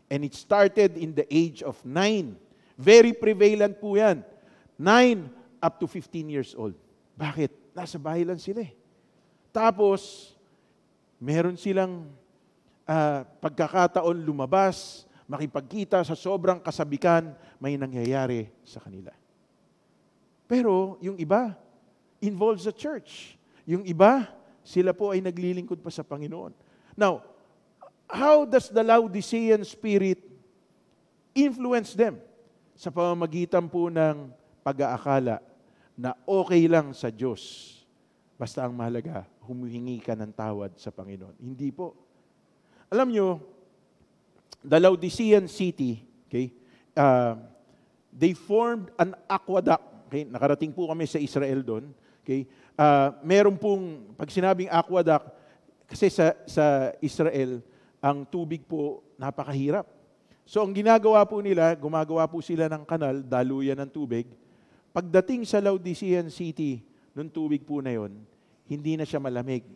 And it started in the age of 9. Very prevalent po yan. 9 up to 15 years old. Bakit? Nasa bahay lang sila eh. Tapos, meron silang pagkakataon lumabas, makipagkita sa sobrang kasabikan, may nangyayari sa kanila. Pero yung iba, involves the church. Yung iba, sila po ay naglilingkod pa sa Panginoon. Now, how does the Laodicean spirit influence them? Sa pamamagitan po ng pag-aakala na okay lang sa Diyos. Basta ang mahalaga, humihingi ka ng tawad sa Panginoon. Hindi po. Alam nyo, the Laodicean city, okay, they formed an aqueduct. Okay, nakarating po kami sa Israel doon. Okay, meron pong, pag sinabing aqueduct, kasi sa Israel, ang tubig po napakahirap. So ang ginagawa po nila, gumagawa po sila ng kanal, daluyan ng tubig. Pagdating sa Laodicean city, nung tubig po na yon, hindi na siya malamig,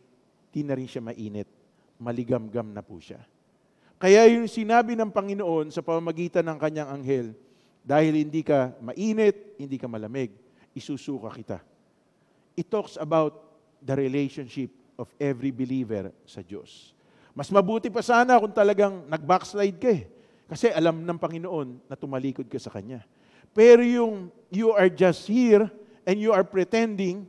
hindi na rin siya mainit. Maligamgam na po siya. Kaya yung sinabi ng Panginoon sa pamamagitan ng kanyang anghel, dahil hindi ka mainit, hindi ka malamig, isusuka kita. It talks about the relationship of every believer sa Diyos. Mas mabuti pa sana kung talagang nag-backslide ka eh. Kasi alam ng Panginoon na tumalikod ka sa Kanya. Pero yung you are just here and you are pretending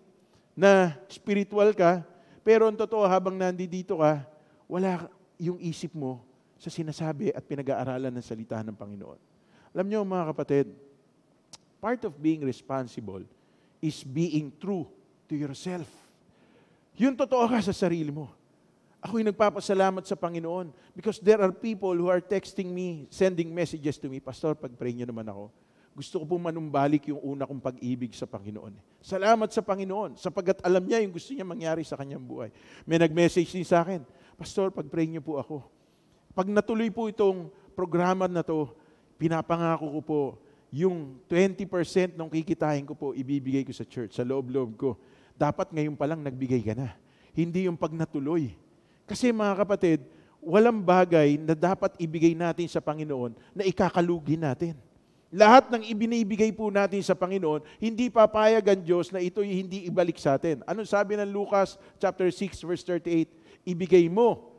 na spiritual ka, pero ang totoo habang nandito ka, wala yung isip mo sa sinasabi at pinag-aaralan ng salita ng Panginoon. Alam niyo mga kapatid, part of being responsible is being true to yourself. Yung totoo ka sa sarili mo. Ako'y nagpapasalamat sa Panginoon because there are people who are texting me, sending messages to me, Pastor, pag-pray niyo naman ako. Gusto ko pong manumbalik yung una kong pag-ibig sa Panginoon. Salamat sa Panginoon, sapagkat alam niya yung gusto niya mangyari sa kanyang buhay. May nag-message din sa akin, Pastor, pag-pray niyo po ako. Pag natuloy po itong programa na to, pinapangako ko po, yung 20% ng kikitain ko po, ibibigay ko sa church, sa loob-loob ko. Dapat ngayon pa lang nagbigay ka na. Hindi yung pag natuloy. Kasi mga kapatid, walang bagay na dapat ibigay natin sa Panginoon na ikakalugi natin. Lahat ng ibinibigay po natin sa Panginoon, hindi papayag ang Diyos na ito'y hindi ibalik sa atin. Anong sabi ng Lucas chapter 6 verse 38? Ibigay mo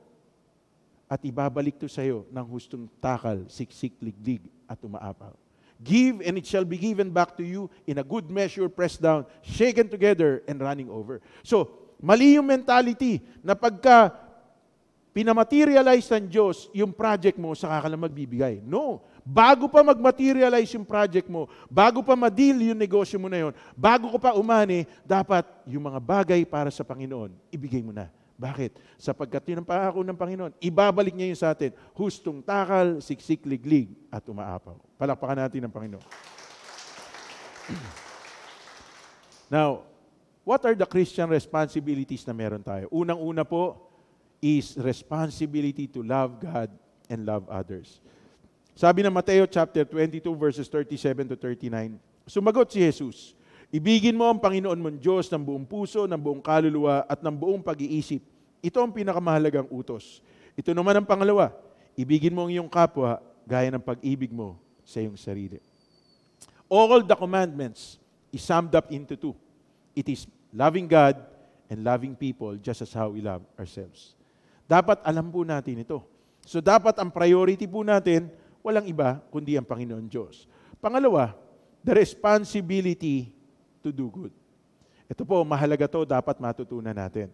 at ibabalik to sa iyo ng hustong takal, siksik, liglig at umaapaw. Give and it shall be given back to you in a good measure, pressed down, shaken together and running over. So, mali yung mentality na pagka pinamaterialize ng Diyos yung project mo, saka ka lang magbibigay. No. Bago pa mag-materialize yung project mo, bago pa ma-deal yung negosyo mo na yun, bago ko pa umani, dapat yung mga bagay para sa Panginoon, ibigay mo na. Bakit? Sapagkat yun ang pangako ng Panginoon. Ibabalik niya yun sa atin. Hustong takal, siksik, liglig, at umaapaw. Palakpakan natin ang Panginoon. Now, what are the Christian responsibilities na meron tayo? Unang-una po is responsibility to love God and love others. Sabi ng Mateo chapter 22 verses 37 to 39, sumagot si Jesus, ibigin mo ang Panginoon mong Diyos ng buong puso, ng buong kaluluwa, at ng buong pag-iisip. Ito ang pinakamahalagang utos. Ito naman ang pangalawa, ibigin mo ang iyong kapwa gaya ng pag-ibig mo sa iyong sarili. All the commandments is summed up into two. It is loving God and loving people just as how we love ourselves. Dapat alam po natin ito. So dapat ang priority po natin, walang iba kundi ang Panginoon Diyos. Pangalawa, the responsibility to do good. Ito po, mahalaga to, dapat matutunan natin.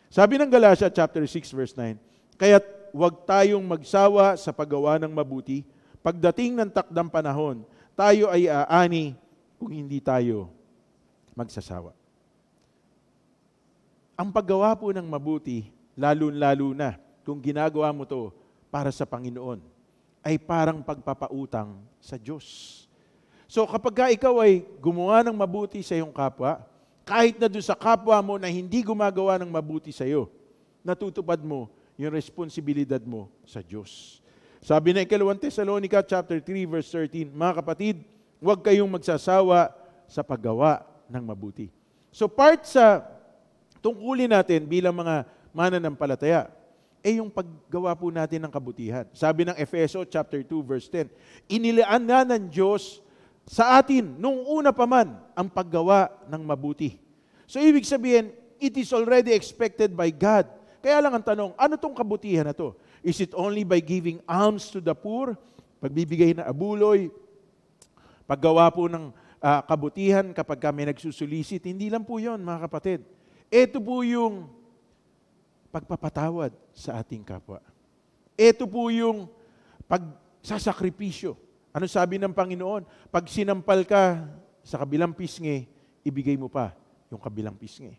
Sabi ng Galatia chapter 6 verse 9, kaya't huwag tayong magsawa sa paggawa ng mabuti, pagdating ng takdang panahon, tayo ay aani kung hindi tayo magsasawa. Ang paggawa po ng mabuti, lalo-lalo na kung ginagawa mo to para sa Panginoon, ay parang pagpapautang sa Diyos. So kapag ikaw ay gumawa ng mabuti sa iyong kapwa, kahit na doon sa kapwa mo na hindi gumagawa ng mabuti sa iyo, natutupad mo yung responsibilidad mo sa Diyos. Sabi na ikalawang Thessalonica chapter 3 verse 13, mga kapatid, huwag kayong magsasawa sa paggawa ng mabuti. So part sa tungkulin natin bilang mga mananampalataya, yung paggawa po natin ng kabutihan. Sabi ng Efeso chapter 2 verse 10, inilaan na ng Diyos sa atin nung una pa man ang paggawa ng mabuti. So ibig sabihin, it is already expected by God. Kaya lang ang tanong, ano tong kabutihan na to? Is it only by giving alms to the poor? Pagbibigay na abuloy? Paggawa po ng kabutihan kapag kami nagsusulisit? Hindi lang po yun, mga kapatid. Ito po yung pagpapatawad sa ating kapwa. Ito po yung pagsasakripisyo. Ano sabi ng Panginoon? Pag sinampal ka sa kabilang pisngi, ibigay mo pa yung kabilang pisngi.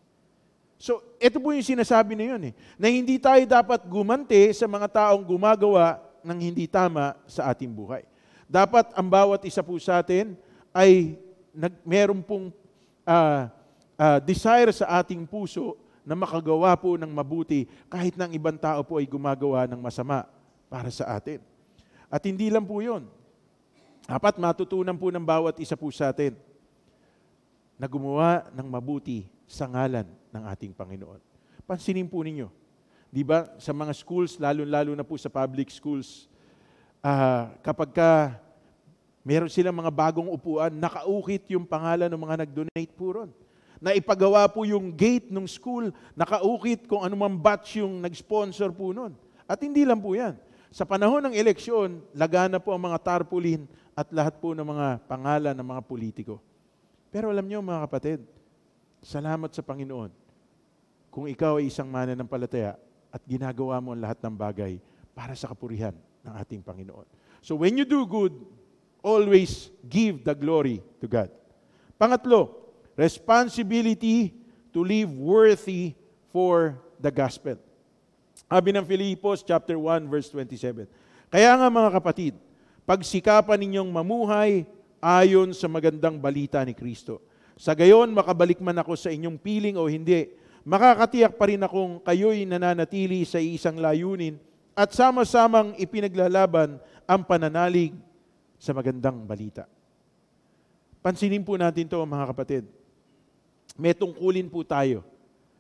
So, ito po yung sinasabi na yun na hindi tayo dapat gumante sa mga taong gumagawa ng hindi tama sa ating buhay. Dapat ang bawat isa po sa atin ay meron pong desire sa ating puso na makagawa po ng mabuti kahit ng ibang tao po ay gumagawa ng masama para sa atin. At hindi lang po yun. Dapat matutunan po ng bawat isa po sa atin na gumawa ng mabuti sa ngalan ng ating Panginoon. Pansinin po ninyo, di ba, sa mga schools, lalo-lalo na po sa public schools, kapag meron silang mga bagong upuan, nakaukit yung pangalan ng mga nag-donate po ron. Naipagawa po yung gate ng school, nakaukit kung anumang batch yung nag-sponsor po nun. At hindi lang po yan. Sa panahon ng eleksyon, lagana po ang mga tarpaulin at lahat po ng mga pangalan ng mga politiko. Pero alam niyo mga kapatid, salamat sa Panginoon kung ikaw ay isang mananampalataya at ginagawa mo ang lahat ng bagay para sa kapurihan ng ating Panginoon. So when you do good, always give the glory to God. Pangatlo, responsibility to live worthy for the gospel. Sabi ng Filipos chapter 1 verse 27. Kaya nga mga kapatid, pagsikapan ninyong mamuhay ayon sa magandang balita ni Kristo. Sa gayon, makabalik man ako sa inyong piling o hindi, makakatiyak pa rin akong kayo'y nananatili sa isang layunin at sama-samang ipinaglalaban ang pananalig sa magandang balita. Pansinin po natin ito mga kapatid. May tungkulin po tayo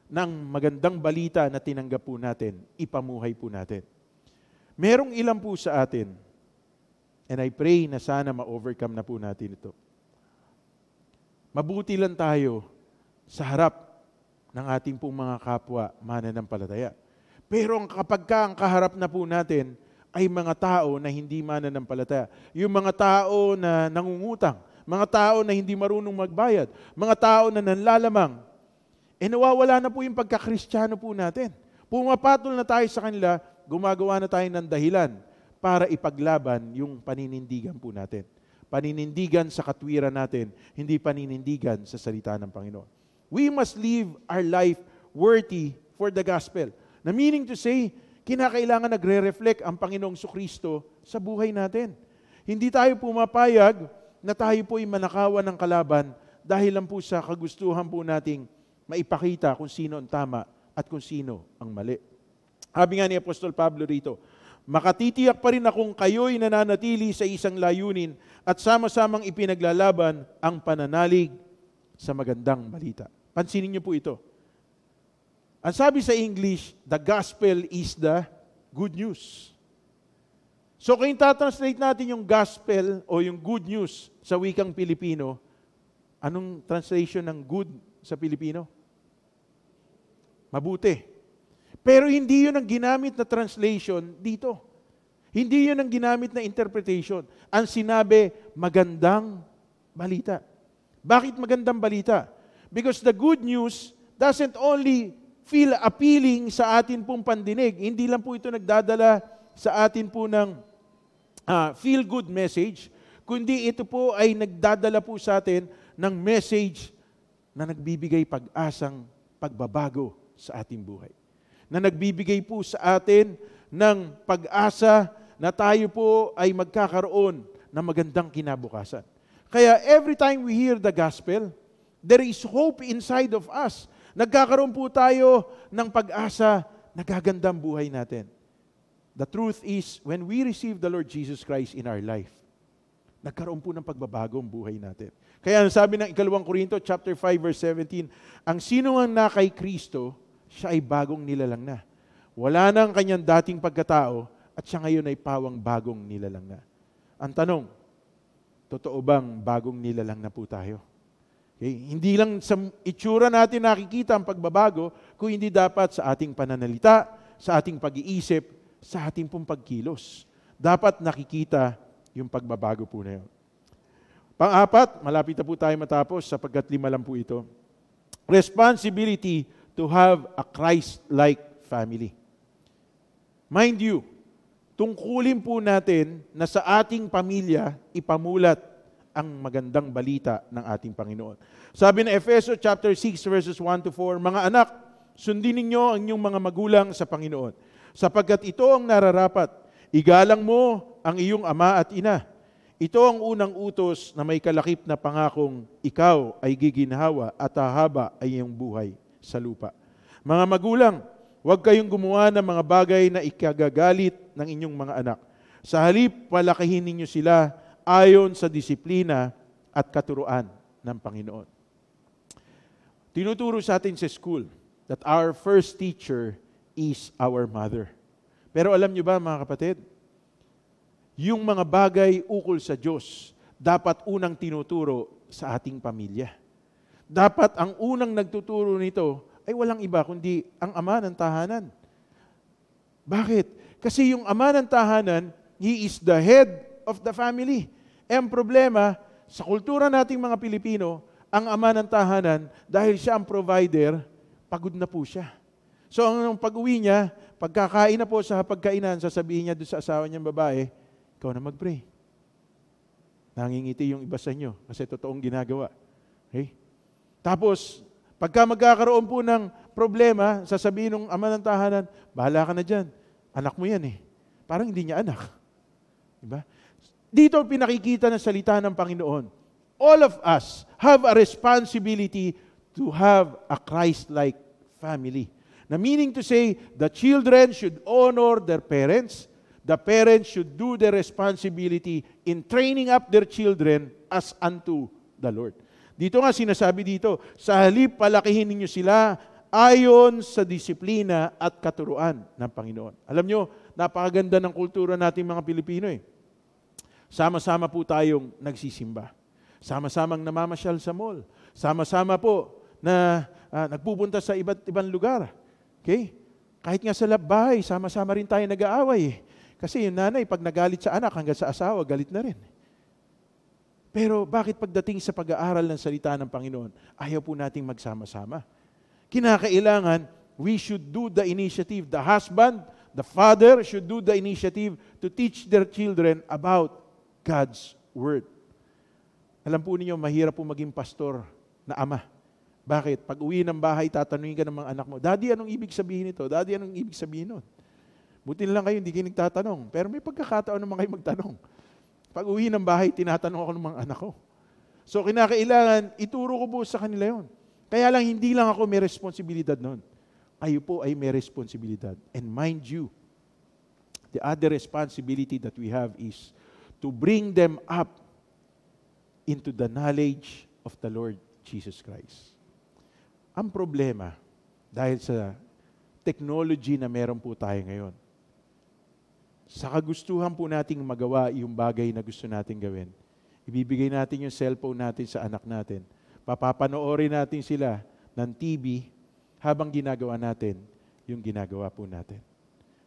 ng magandang balita na tinanggap po natin, ipamuhay po natin. Merong ilan po sa atin, and I pray na sana ma-overcome na po natin ito. Mabuti lang tayo sa harap ng ating pong mga kapwa mananampalataya. Pero kapag ang kaharap na po natin ay mga tao na hindi mananampalataya, yung mga tao na nangungutang, mga tao na hindi marunong magbayad, mga tao na nanlalamang, nawawala na po yung pagkakristyano po natin. Pumapatol na tayo sa kanila, gumagawa na tayo ng dahilan para ipaglaban yung paninindigan po natin. Paninindigan sa katwiran natin, hindi paninindigan sa salita ng Panginoon. We must live our life worthy for the gospel. Na meaning to say, kinakailangan nagre-reflect ang Panginoong Kristo sa buhay natin. Hindi tayo pumapayag na tayo po'y manakawan ng kalaban dahil lang po sa kagustuhan po nating maipakita kung sino ang tama at kung sino ang mali. Sabi nga ni Apostol Pablo rito, makatitiyak pa rin akong kayo'y nananatili sa isang layunin at sama-samang ipinaglalaban ang pananalig sa magandang balita. Pansinin niyo po ito. Ang sabi sa English, the gospel is the good news. So kung itatranslate natin yung gospel o yung good news sa wikang Pilipino, anong translation ng good sa Pilipino? Mabuti. Pero hindi yun ang ginamit na translation dito. Hindi yun ang ginamit na interpretation. Ang sinabi, magandang balita. Bakit magandang balita? Because the good news doesn't only feel appealing sa atin pong pandinig. Hindi lang po ito nagdadala sa atin po ng feel-good message, kundi ito po ay nagdadala po sa atin ng message na nagbibigay pag-asang pagbabago sa ating buhay. Na nagbibigay po sa atin ng pag-asa na tayo po ay magkakaroon ng magandang kinabukasan. Kaya every time we hear the gospel, there is hope inside of us. Nagkakaroon po tayo ng pag-asa na gaganda ang buhay natin. The truth is, when we receive the Lord Jesus Christ in our life, nagkaroon po ng pagbabago ang buhay natin. Kaya sabi ng 2 Korinto chapter 5 verse 17, ang sino ang na kay Kristo, siya ay bagong nilalang na. Wala na ang kanyang dating pagkatao at siya ngayon ay pawang bagong nilalang na. Ang tanong, totoo bang bagong nilalang na po tayo? Okay? Hindi lang sa itsura natin nakikita ang pagbabago, kung hindi dapat sa ating pananalita, sa ating pag-iisip, sa ating pong pagkilos. Dapat nakikita yung pagbabago po na yun. Pang-apat, malapit na po tayo matapos sapagkat 5 lang po ito. Responsibility to have a Christ-like family. Mind you, tungkulin po natin na sa ating pamilya ipamulat ang magandang balita ng ating Panginoon. Sabi ng Efeso chapter 6 verses 1 to 4, mga anak, sundin ninyo ang inyong mga magulang sa Panginoon, sapagkat ito ang nararapat. Igalang mo ang iyong ama at ina. Ito ang unang utos na may kalakip na pangakong ikaw ay giginhawa at hahaba ay iyong buhay sa lupa. Mga magulang, huwag kayong gumawa ng mga bagay na ikagagalit ng inyong mga anak. Sa halip, palakihin ninyo sila ayon sa disiplina at katuruan ng Panginoon. Tinuturo sa atin sa school that our first teacher is our mother. Pero alam niyo ba mga kapatid, yung mga bagay ukol sa Diyos, dapat unang tinuturo sa ating pamilya. Dapat ang unang nagtuturo nito ay walang iba kundi ang ama ng tahanan. Bakit? Kasi yung ama ng tahanan, he is the head of the family. E ang problema, sa kultura nating mga Pilipino, ang ama ng tahanan, dahil siya ang provider, pagod na po siya. So ang pag-uwi niya, pagkakain na po sa hapagkainan, sasabihin niya doon sa asawa niyang babae, ikaw na mag-pray. Nangingiti yung iba sa inyo kasi totoong ginagawa. Okay? Tapos, pagka magkakaroon po ng problema, sasabihin ng ama ng tahanan, bahala ka na dyan. Anak mo yan eh. Parang hindi niya anak. Diba? Dito pinakikita ng salita ng Panginoon. All of us have a responsibility to have a Christ-like family. Na meaning to say, the children should honor their parents. The parents should do their responsibility in training up their children as unto the Lord. Dito nga sinasabi dito, sa halip palakihin ninyo sila ayon sa disiplina at katuruan ng Panginoon. Alam nyo, napakaganda ng kultura nating mga Pilipino eh. Sama-sama po tayong nagsisimba. Sama-samang namamasyal sa mall. Sama-sama po na nagpupunta sa iba't ibang lugar. Okay? Kahit nga sa bahay, sama-sama rin tayo nag-aaway eh. Kasi yung nanay, pag nagalit sa anak, hanggang sa asawa, galit na rin. Pero bakit pagdating sa pag-aaral ng salita ng Panginoon, ayaw po nating magsama-sama? Kinakailangan, we should do the initiative. The husband, the father should do the initiative to teach their children about God's Word. Alam po ninyo, mahirap po maging pastor na ama. Bakit? Pag uwi ng bahay, tatanungin ka ng mga anak mo, Daddy, anong ibig sabihin ito? Daddy, anong ibig sabihin nun? Buti na lang kayo, hindi kayo nagtatanong. Pero may pagkakataon naman kayo magtanong. Pag uwi ng bahay, tinatanong ako ng mga anak ko. So, kinakailangan, ituro ko po sa kanila yon. Kaya lang, hindi lang ako may responsibilidad nun. Kayo po ay may responsibilidad. And mind you, the other responsibility that we have is to bring them up into the knowledge of the Lord Jesus Christ. Ang problema, dahil sa technology na meron po tayo ngayon, sa kagustuhan po nating magawa yung bagay na gusto nating gawin, ibibigay natin yung cellphone natin sa anak natin, papapanoorin natin sila ng TV habang ginagawa natin yung ginagawa po natin.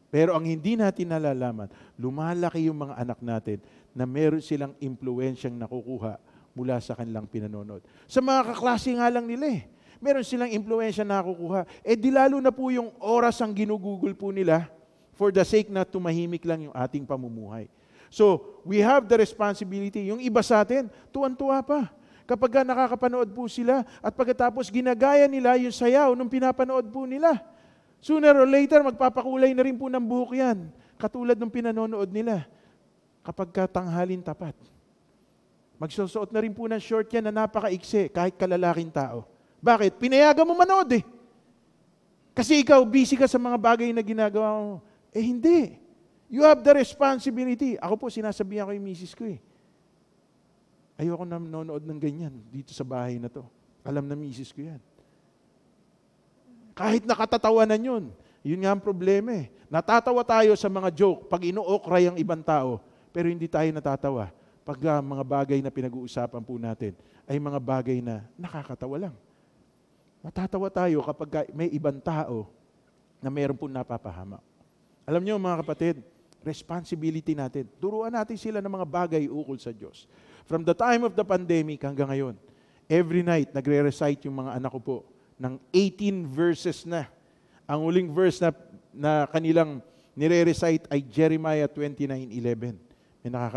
Pero ang hindi natin nalalaman, lumalaki yung mga anak natin na meron silang impluensyang nakukuha mula sa kanilang pinanonood. Sa mga kaklase nga lang nila eh, meron silang impluensya na nakukuha. Eh di lalo na po yung oras ang ginugugol po nila for the sake na tumahimik lang yung ating pamumuhay. So, we have the responsibility. Yung iba sa atin, tuwan-tuwa pa. kapag nakakapanood po sila at pagkatapos ginagaya nila yung sayaw nung pinapanood po nila. Sooner or later, magpapakulay na rin po ng buhok yan, katulad nung pinanonood nila kapag katanghalin tapat. Magsusuot na rin po ng short yan na napakaiksi kahit kalalaking tao. Bakit? Pinayagan mo manood eh. Kasi ikaw, busy ka sa mga bagay na ginagawa mo. Eh hindi. You have the responsibility. Ako po, sinasabihan ko yung misis ko eh. Ayoko na nanonood ng ganyan dito sa bahay na to. Alam na misis ko yan. Kahit nakatatawanan yun. Yun nga ang problema eh. Natatawa tayo sa mga joke pag ino-okray ang ibang tao, pero hindi tayo natatawa pag mga bagay na pinag-uusapan po natin ay mga bagay na nakakatawa lang. Natatawa tayo kapag may ibang tao na meron po napapahamak. Alam niyo mga kapatid, responsibility natin. Turuan natin sila ng mga bagay ukol sa Diyos. From the time of the pandemic hanggang ngayon, every night nagre-recite yung mga anak ko po ng 18 verses na. Ang uling verse na kanilang nire-recite ay Jeremiah 29:11.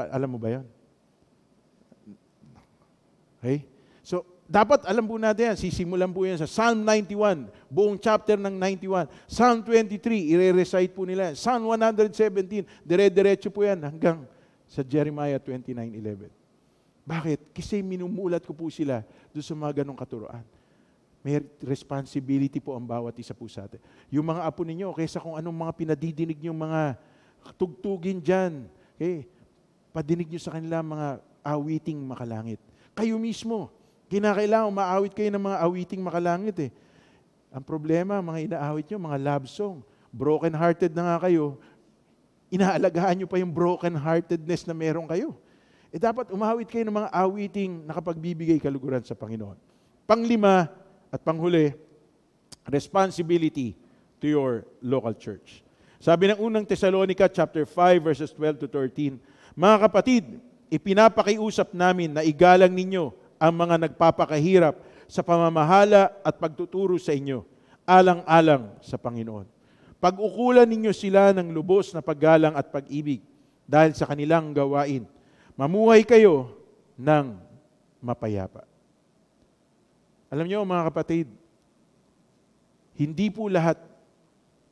Alam mo ba yan? Okay? So, dapat alam po natin yan. Sisimulan po yan sa Psalm 91, buong chapter ng 91. Psalm 23, ire-recite po nila. Psalm 117, dire-diretso po yan hanggang sa Jeremiah 29:11. Bakit? Kasi minumulat ko po sila doon sa mga ganong katuroan. May responsibility po ang bawat isa po sa atin. Yung mga apo ninyo, kaysa kung anong mga pinadidinig nyo mga tugtugin dyan, okay, padinig nyo sa kanila mga awiting makalangit. Kayo mismo, kinakailangan maawit kayo ng mga awiting makalangit eh. Ang problema, mga inaawit nyo, mga love song. Broken-hearted na nga kayo, inaalagaan nyo pa yung broken-heartedness na meron kayo. Eh dapat umawit kayo ng mga awiting nakapagbibigay kaluguran sa Panginoon. Panglima at panghuli, responsibility to your local church. Sabi ng unang Tesalonica chapter 5 verses 12 to 13, mga kapatid, ipinapakiusap namin na igalang ninyo ang mga nagpapakahirap sa pamamahala at pagtuturo sa inyo, alang-alang sa Panginoon. Pag-ukulan ninyo sila ng lubos na paggalang at pag-ibig dahil sa kanilang gawain. Mamuhay kayo ng mapayapa. Alam niyo mga kapatid, hindi po lahat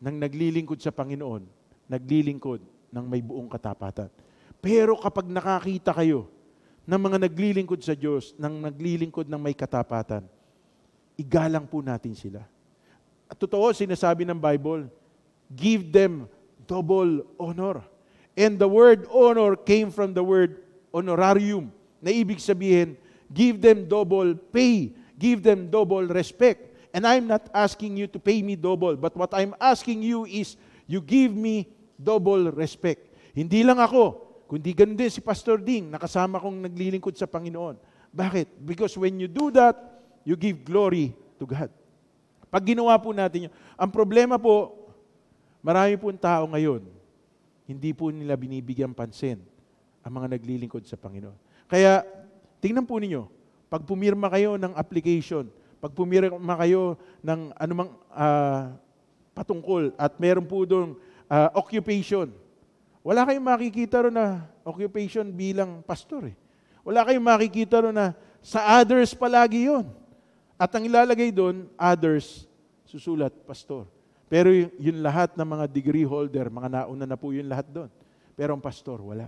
ng naglilingkod sa Panginoon, naglilingkod ng may buong katapatan. Pero kapag nakakita kayo ng mga naglilingkod sa Diyos, ng naglilingkod ng may katapatan, igalang po natin sila. At totoo, sinasabi ng Bible, give them double honor. And the word honor came from the word honorarium, na ibig sabihin, give them double pay, give them double respect. And I'm not asking you to pay me double, but what I'm asking you is, you give me double respect. Hindi lang ako, kundi ganun din si Pastor Ding, nakasama kong naglilingkod sa Panginoon. Bakit? Because when you do that, you give glory to God. Pag ginawa po natin yun, ang problema po, marami pong tao ngayon, hindi po nila binibigyan pansin ang mga naglilingkod sa Panginoon. Kaya, tingnan po ninyo, pag pumirma kayo ng application, pag pumirma kayo ng anumang patungkol at meron po doon occupation, wala kayong makikita ron na occupation bilang pastor eh. Wala kayong makikita ron na sa others palagi yon. At ang ilalagay doon, others, susulat, pastor. Pero yun lahat ng mga degree holder, mga nauna na po yun lahat doon. Pero ang pastor, wala.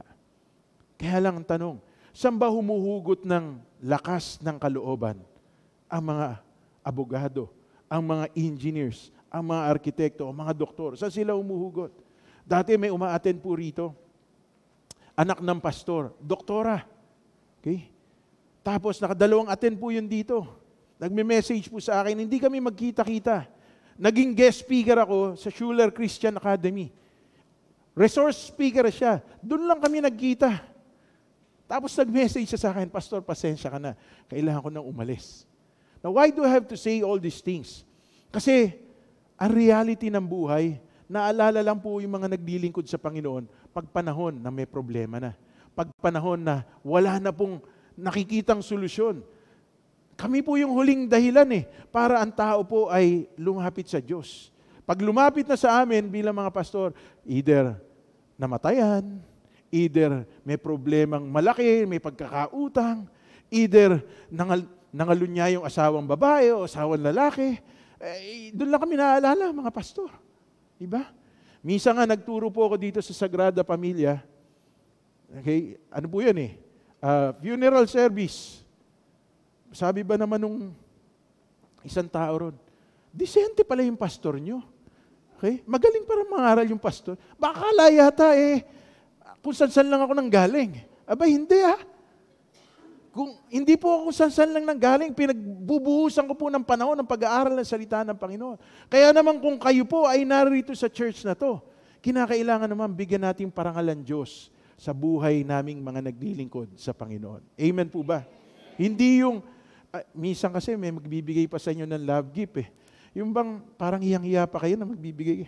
Kaya lang ang tanong, saan ba humuhugot ng lakas ng kalooban ang mga abogado, ang mga engineers, ang mga arkitekto, ang mga doktor? Saan sila humuhugot? Dati may uma-attend po rito, anak ng pastor, doktora. Okay? Tapos nakadalawang attend po yun dito. Nagme-message po sa akin, hindi kami magkita-kita. Naging guest speaker ako sa Schuller Christian Academy. Resource speaker siya. Doon lang kami nagkita. Tapos nag-message siya sa akin, Pastor, pasensya ka na. Kailangan ko nang umalis. Now, why do I have to say all these things? Kasi, ang reality ng buhay, naalala lang po yung mga naglilingkod sa Panginoon pag panahon na may problema na. Pag panahon na wala na pong nakikitang solusyon. Kami po yung huling dahilan para ang tao po ay lumapit sa Diyos. Pag lumapit na sa amin bilang mga pastor, either namatayan, either may problemang malaki, may pagkakautang, Either nangalunya yung asawang babae o asawang lalaki. Doon lang kami naalala, mga pastor. Diba? Minsan nga nagturo po ako dito sa Sagrada Familia. Okay, ano po yan funeral service. Sabi ba naman nung isang tao ron, disente pala yung pastor nyo. Okay? Magaling para mangaral yung pastor. Baka kala yata kung saan lang ako nang galing. Aba, hindi Kung hindi po ako saan lang nang galing, pinagbubuhusan ko po ng panahon ng pag-aaral ng salita ng Panginoon. Kaya naman kung kayo po ay narito sa church na to, kinakailangan naman bigyan natin parangalan Diyos sa buhay naming mga naglilingkod sa Panginoon. Amen po ba? Hindi yung, minsan kasi may magbibigay pa sa inyo ng love gift Yung bang parang hiyang-hiya pa kayo na magbibigay.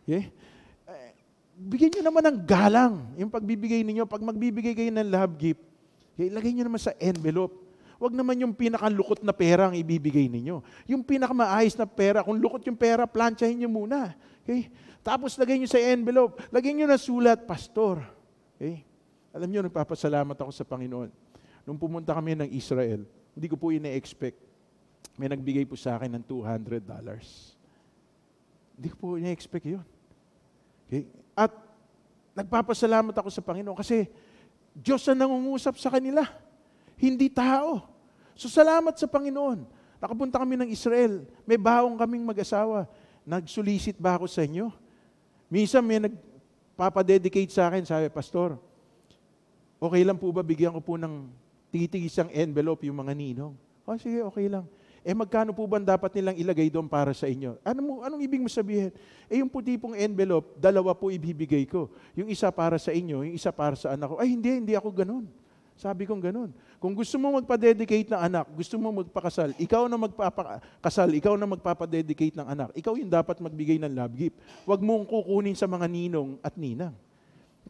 Okay? Bigyan nyo naman ng galang yung pagbibigay ninyo. Pag magbibigay kayo ng love gift, ilagay nyo naman sa envelope. Huwag naman yung pinakalukot na pera ang ibibigay ninyo. Yung pinakamaayos na pera, kung lukot yung pera, plantsahin nyo muna. Okay? Tapos lagay nyo sa envelope. Lagay nyo na sulat, Pastor. Okay? Alam nyo, nagpapasalamat ako sa Panginoon. Nung pumunta kami ng Israel, hindi ko po ina-expect. May nagbigay po sa akin ng $200. Hindi ko po ina-expect yun. Okay? At nagpapasalamat ako sa Panginoon kasi Diyos ang nangungusap sa kanila, hindi tao. So salamat sa Panginoon. Nakapunta kami ng Israel. May baong kaming mag-asawa. Nag-solicit ba ako sa inyo? Minsan may nagpapadedicate sa akin, sabi, Pastor, okay lang po ba bigyan ko po ng titig-isang envelope yung mga ninong? Sige, okay lang. Magkano po ba dapat nilang ilagay doon para sa inyo? Anong ibig mo sabihin? Yung puti pong envelope, 2 po ibibigay ko. Yung isa para sa inyo, yung isa para sa anak ko. Hindi ako ganun. Sabi kong ganun. Kung gusto mo magpa-dedicate ng anak, gusto mo magpakasal, ikaw na magpapakasal, ikaw na magpapa-dedicate ng anak, ikaw yung dapat magbigay ng love gift. Huwag mong kukunin sa mga ninong at ninang.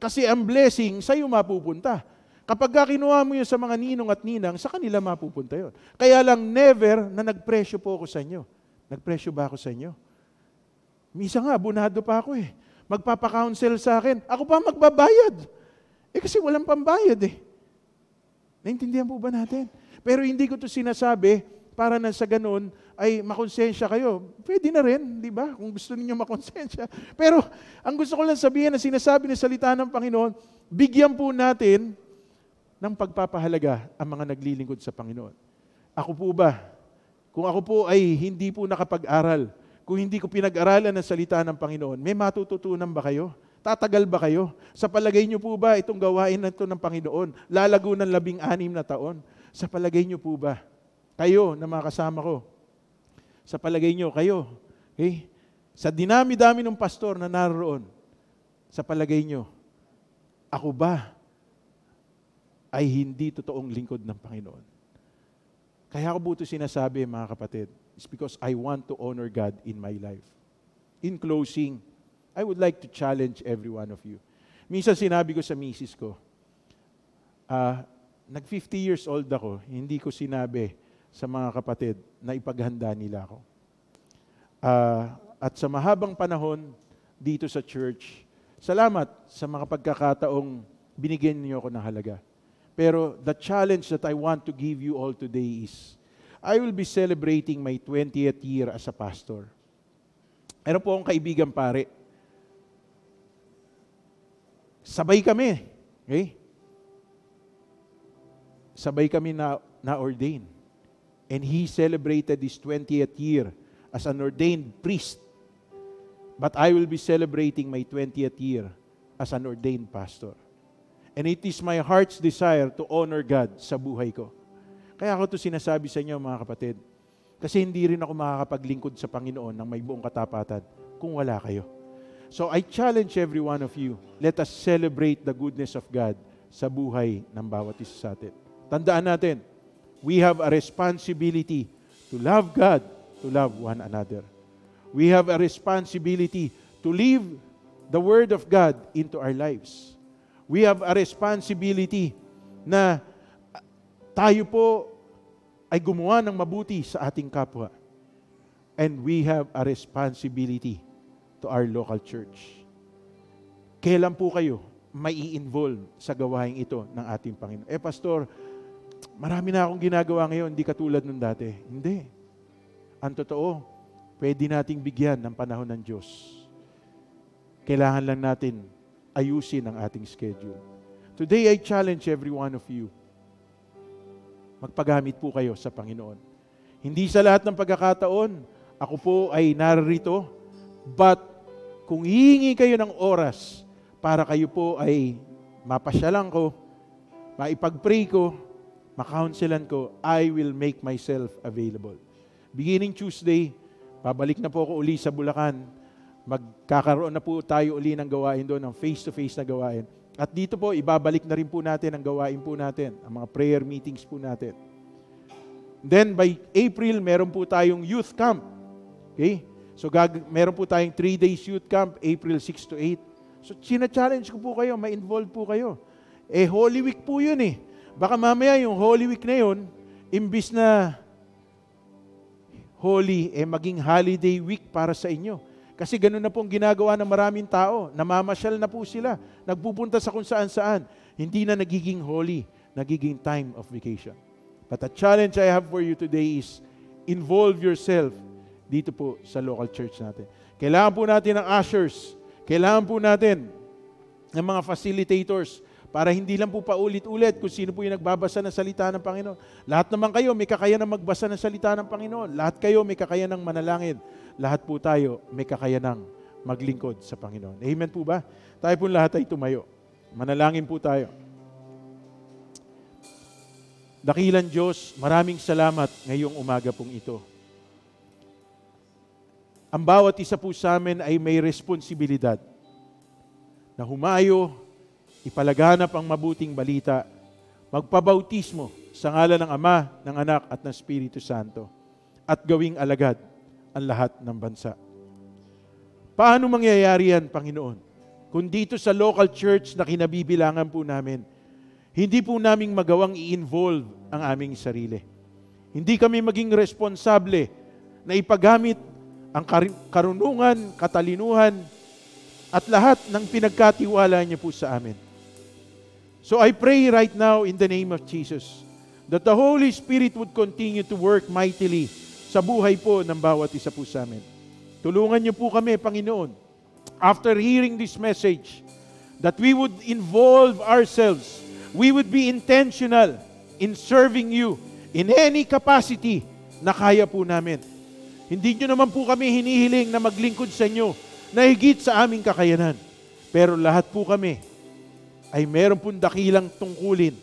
Kasi ang blessing sa'yo mapupunta. Kapag kinuha mo yun sa mga ninong at ninang, sa kanila mapupunta yun. Kaya lang never na nagpresyo po ako sa inyo. Nagpresyo ba ako sa inyo? Misa nga, abunado pa ako Magpapa-counsel sa akin. Ako pa magbabayad. Kasi walang pambayad Naintindihan po ba natin? Pero hindi ko to sinasabi para na sa ganun ay makonsensya kayo. Pwede na rin, di ba? Kung gusto niyo makonsensya. Pero ang gusto ko lang sabihin na sinasabi ng salita ng Panginoon, bigyan po natin ng pagpapahalaga ang mga naglilingkod sa Panginoon. Ako po ba? Kung ako po ay hindi po nakapag-aral, kung hindi ko pinag-aralan ang salita ng Panginoon, may matututunan ba kayo? Tatagal ba kayo? Sa palagay niyo po ba itong gawain na ito ng Panginoon, lalago ng 16 na taon? Sa palagay niyo po ba? Kayo na mga kasama ko, sa palagay niyo, kayo, sa dinami-dami ng pastor na naroon, sa palagay niyo, ako ba ay hindi totoong lingkod ng Panginoon? Kaya ako po ito sinasabi, mga kapatid, it's because I want to honor God in my life. In closing, I would like to challenge every one of you. Minsan sinabi ko sa misis ko, nag-50 years old ako, hindi ko sinabi sa mga kapatid na ipaghanda nila ako. At sa mahabang panahon dito sa church, salamat sa mga pagkakataong binigyan niyo ako ng halaga. Pero the challenge that I want to give you all today is, I will be celebrating my 20th year as a pastor. Meron po akong kaibigan pare. Sabay kami. Okay? Sabay kami na-ordain. And he celebrated his 20th year as an ordained priest. But I will be celebrating my 20th year as an ordained pastor. And it is my heart's desire to honor God sa buhay ko. Kaya ako ito sinasabi sa inyo, mga kapatid. Kasi hindi rin ako makakapaglingkod sa Panginoon ng may buong katapatan kung wala kayo. So I challenge every one of you, let us celebrate the goodness of God sa buhay ng bawat isa sa atin. Tandaan natin, we have a responsibility to love God, to love one another. We have a responsibility to live the Word of God into our lives. We have a responsibility na tayo po ay gumawa ng mabuti sa ating kapwa. And we have a responsibility to our local church. Kailan po kayo mai-involve sa gawain ito ng ating Panginoon? Pastor, marami na akong ginagawa ngayon, hindi katulad nung dati. Hindi. Ang totoo, pwede nating bigyan ng panahon ng Diyos. Kailangan lang natin ayusin ang ating schedule. Today, I challenge every one of you. Magpagamit po kayo sa Panginoon. Hindi sa lahat ng pagkakataon, ako po ay narito, but kung hihingi kayo ng oras para kayo po ay mapasyalan ko, maipag-pray ko, makaunselan ko, I will make myself available. Beginning Tuesday, babalik na po ako uli sa Bulacan. Magkakaroon na po tayo uli ng gawain doon, ng face-to-face na gawain. At dito po, ibabalik na rin po natin ang gawain po natin, ang mga prayer meetings po natin. Then by April, meron po tayong youth camp. Okay? So meron po tayong 3 days youth camp, April 6 to 8. So sina-challenge ko po kayo, ma-involve po kayo. Holy Week po yun eh. Baka mamaya yung Holy Week na yun, imbis na holy, maging holiday week para sa inyo. Kasi ganun na pong ginagawa ng maraming tao. Namamasyal na po sila. Nagpupunta sa kung saan-saan. Hindi na nagiging holy, nagiging time of vacation. But the challenge I have for you today is involve yourself dito po sa local church natin. Kailangan po natin ng ushers. Kailangan po natin ng mga facilitators para hindi lang po paulit-ulit kung sino po yung nagbabasa ng salita ng Panginoon. Lahat naman kayo may kakayanang magbasa ng salita ng Panginoon. Lahat kayo may kakayanang manalangin. Lahat po tayo may kakayanang maglingkod sa Panginoon. Amen po ba? Tayo po lahat ay tumayo. Manalangin po tayo. Dakilang Diyos, maraming salamat ngayong umaga pong ito. Ang bawat isa po sa amin ay may responsibilidad na humayo, ipalaganap ang mabuting balita, magpabautismo sa ngalan ng Ama, ng Anak at ng Espiritu Santo, at gawing alagad ang lahat ng bansa. Paano mangyayari yan, Panginoon? Kung dito sa local church na kinabibilangan po namin, hindi po naming magawang i-involve ang aming sarili. Hindi kami maging responsable na ipagamit ang karunungan, katalinuhan, at lahat ng pinagkatiwala niyo po sa amin. So I pray right now in the name of Jesus that the Holy Spirit would continue to work mightily sa buhay po ng bawat isa po sa amin. Tulungan niyo po kami, Panginoon, after hearing this message, that we would involve ourselves, we would be intentional in serving you in any capacity na kaya po namin. Hindi niyo naman po kami hinihiling na maglingkod sa inyo na higit sa aming kakayanan. Pero lahat po kami ay meron pong dakilang tungkulin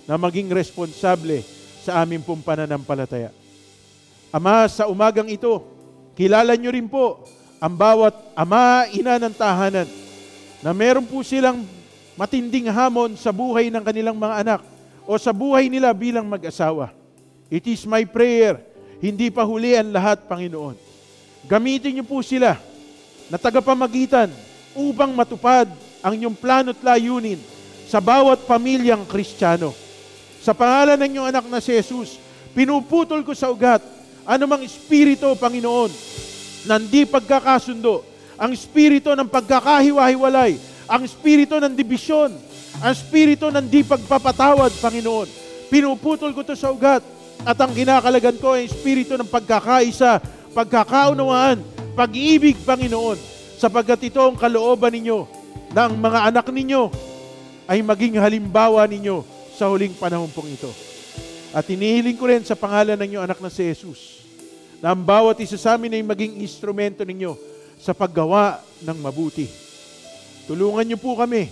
na maging responsable sa aming pong pananampalataya. Ama, sa umagang ito, kilala nyo rin po ang bawat ama, ina ng tahanan na meron po silang matinding hamon sa buhay ng kanilang mga anak o sa buhay nila bilang mag-asawa. It is my prayer, hindi pa huli ang lahat, Panginoon. Gamitin nyo po sila na tagapamagitan upang matupad ang inyong plano at layunin sa bawat pamilyang Kristiyano. Sa pangalan ng inyong anak na si Jesus, pinuputol ko sa ugat anumang espiritu, Panginoon, na hindi pagkakasundo, ang espiritu ng pagkakahiwa-hiwalay, ang espiritu ng dibisyon, ang espiritu ng di pagpapatawad, Panginoon. Pinuputol ko ito sa ugat at ang kinakalagan ko ay espiritu ng pagkakaisa, pagkakaunawaan, pag-ibig, Panginoon, sapagkat ito ang kalooban ninyo na ang mga anak ninyo ay maging halimbawa ninyo sa huling panahon pong ito. At inihiling ko rin sa pangalan ng inyong anak na si Jesus na ang bawat isa sa amin ay maging instrumento ninyo sa paggawa ng mabuti. Tulungan niyo po kami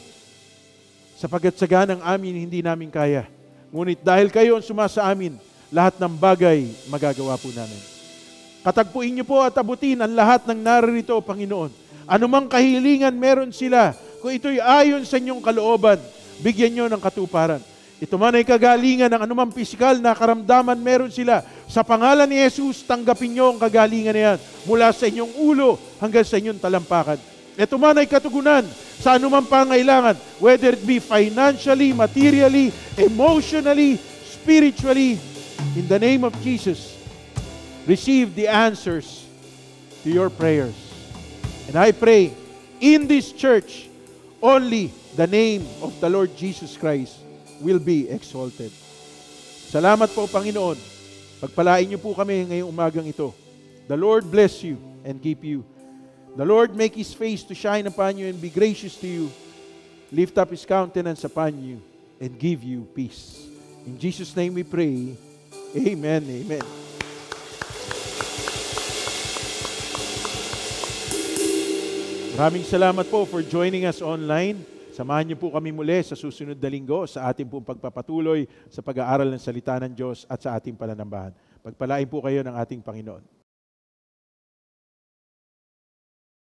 sapagkat sagan ng amin hindi namin kaya. Ngunit dahil kayo ang sumasa amin, lahat ng bagay magagawa po namin. Katagpuin niyo po at abutin ang lahat ng naririto, Panginoon. Anumang kahilingan meron sila, kung ito'y ayon sa inyong kalooban, bigyan niyo ng katuparan. Ito man ay kagalingan ng anumang pisikal na karamdaman meron sila. Sa pangalan ni Jesus, tanggapin niyo ang kagalingan na yan mula sa inyong ulo hanggang sa inyong talampakan. Ito man ay katugunan sa anumang pangailangan, whether it be financially, materially, emotionally, spiritually, in the name of Jesus, receive the answers to your prayers. And I pray, in this church, only the name of the Lord Jesus Christ will be exalted. Salamat po, Panginoon. Pagpalain niyo po kami ngayong umagang ito. The Lord bless you and keep you. The Lord make His face to shine upon you and be gracious to you. Lift up His countenance upon you and give you peace. In Jesus' name we pray. Amen. Amen. Maraming salamat po for joining us online. Samahan niyo po kami muli sa susunod na linggo sa ating pong pagpapatuloy sa pag-aaral ng salita ng Diyos at sa ating pananambahan. Pagpalain po kayo ng ating Panginoon.